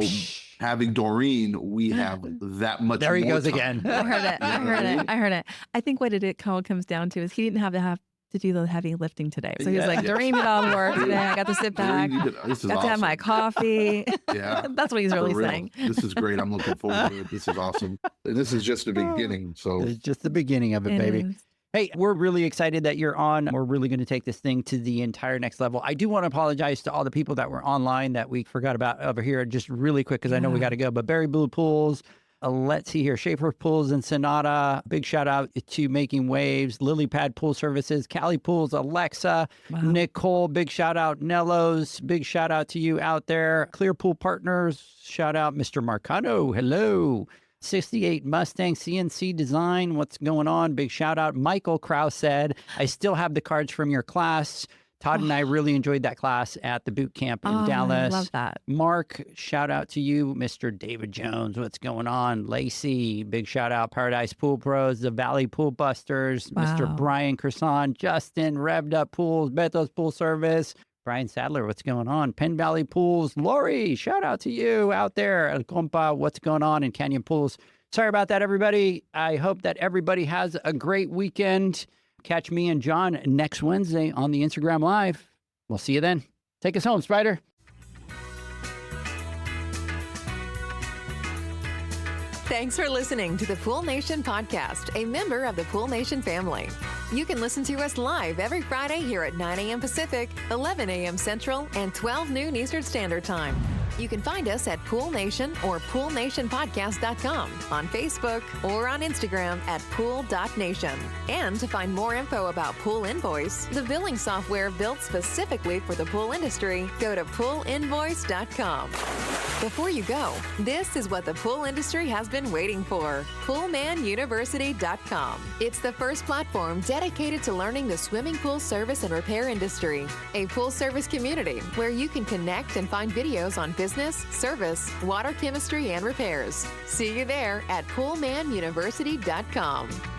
having Doreen, we have that much more. There he goes time. again. I heard it. I think what it comes down to is he didn't have to do the heavy lifting today. So he was like, Doreen did all the work today. I got to sit back. This is got to have my coffee. Yeah. That's what he's really saying. This is great. I'm looking forward to it. This is awesome. And this is just the beginning. So it's just the beginning of it, baby. Hey, we're really excited that you're on. We're really going to take this thing to the entire next level. I do want to apologize to all the people that were online that we forgot about over here just really quick because I know we got to go. But Berry Blue Pools, let's see here, Schaefer Pools and Sonata, big shout out to Making Waves, Lily Pad Pool Services, Cali Pools, Alexa, Nicole, big shout out, Nellos, big shout out to you out there. Clear Pool Partners, shout out Mr. Marcano, hello. 68 Mustang CNC Design. What's going on? Big shout out. Michael Krause said, I still have the cards from your class. Todd and I really enjoyed that class at the boot camp in Dallas. I love that. Mark, shout out to you. Mr. David Jones, what's going on? Lacey, big shout out. Paradise Pool Pros, the Valley Pool Busters, Mr. Brian Kerson, Justin, Revved Up Pools, Bethos Pool Service, Brian Sadler, what's going on? Penn Valley Pools, Lori, shout out to you out there. El Compa, what's going on in Canyon Pools? Sorry about that, everybody. I hope that everybody has a great weekend. Catch me and John next Wednesday on the Instagram Live. We'll see you then. Take us home, Spider. Thanks for listening to the Pool Nation podcast, a member of the Pool Nation family. You can listen to us live every Friday here at 9 a.m. Pacific, 11 a.m. Central, and 12 noon Eastern Standard Time. You can find us at Pool Nation or PoolNationPodcast.com, on Facebook, or on Instagram at pool.nation. And to find more info about Pool Invoice, the billing software built specifically for the pool industry, go to poolinvoice.com. Before you go, this is what the pool industry has been waiting for. PoolmanUniversity.com. It's the first platform dedicated to learning the swimming pool service and repair industry. A pool service community where you can connect and find videos on business, service, water chemistry, and repairs. See you there at PoolmanUniversity.com.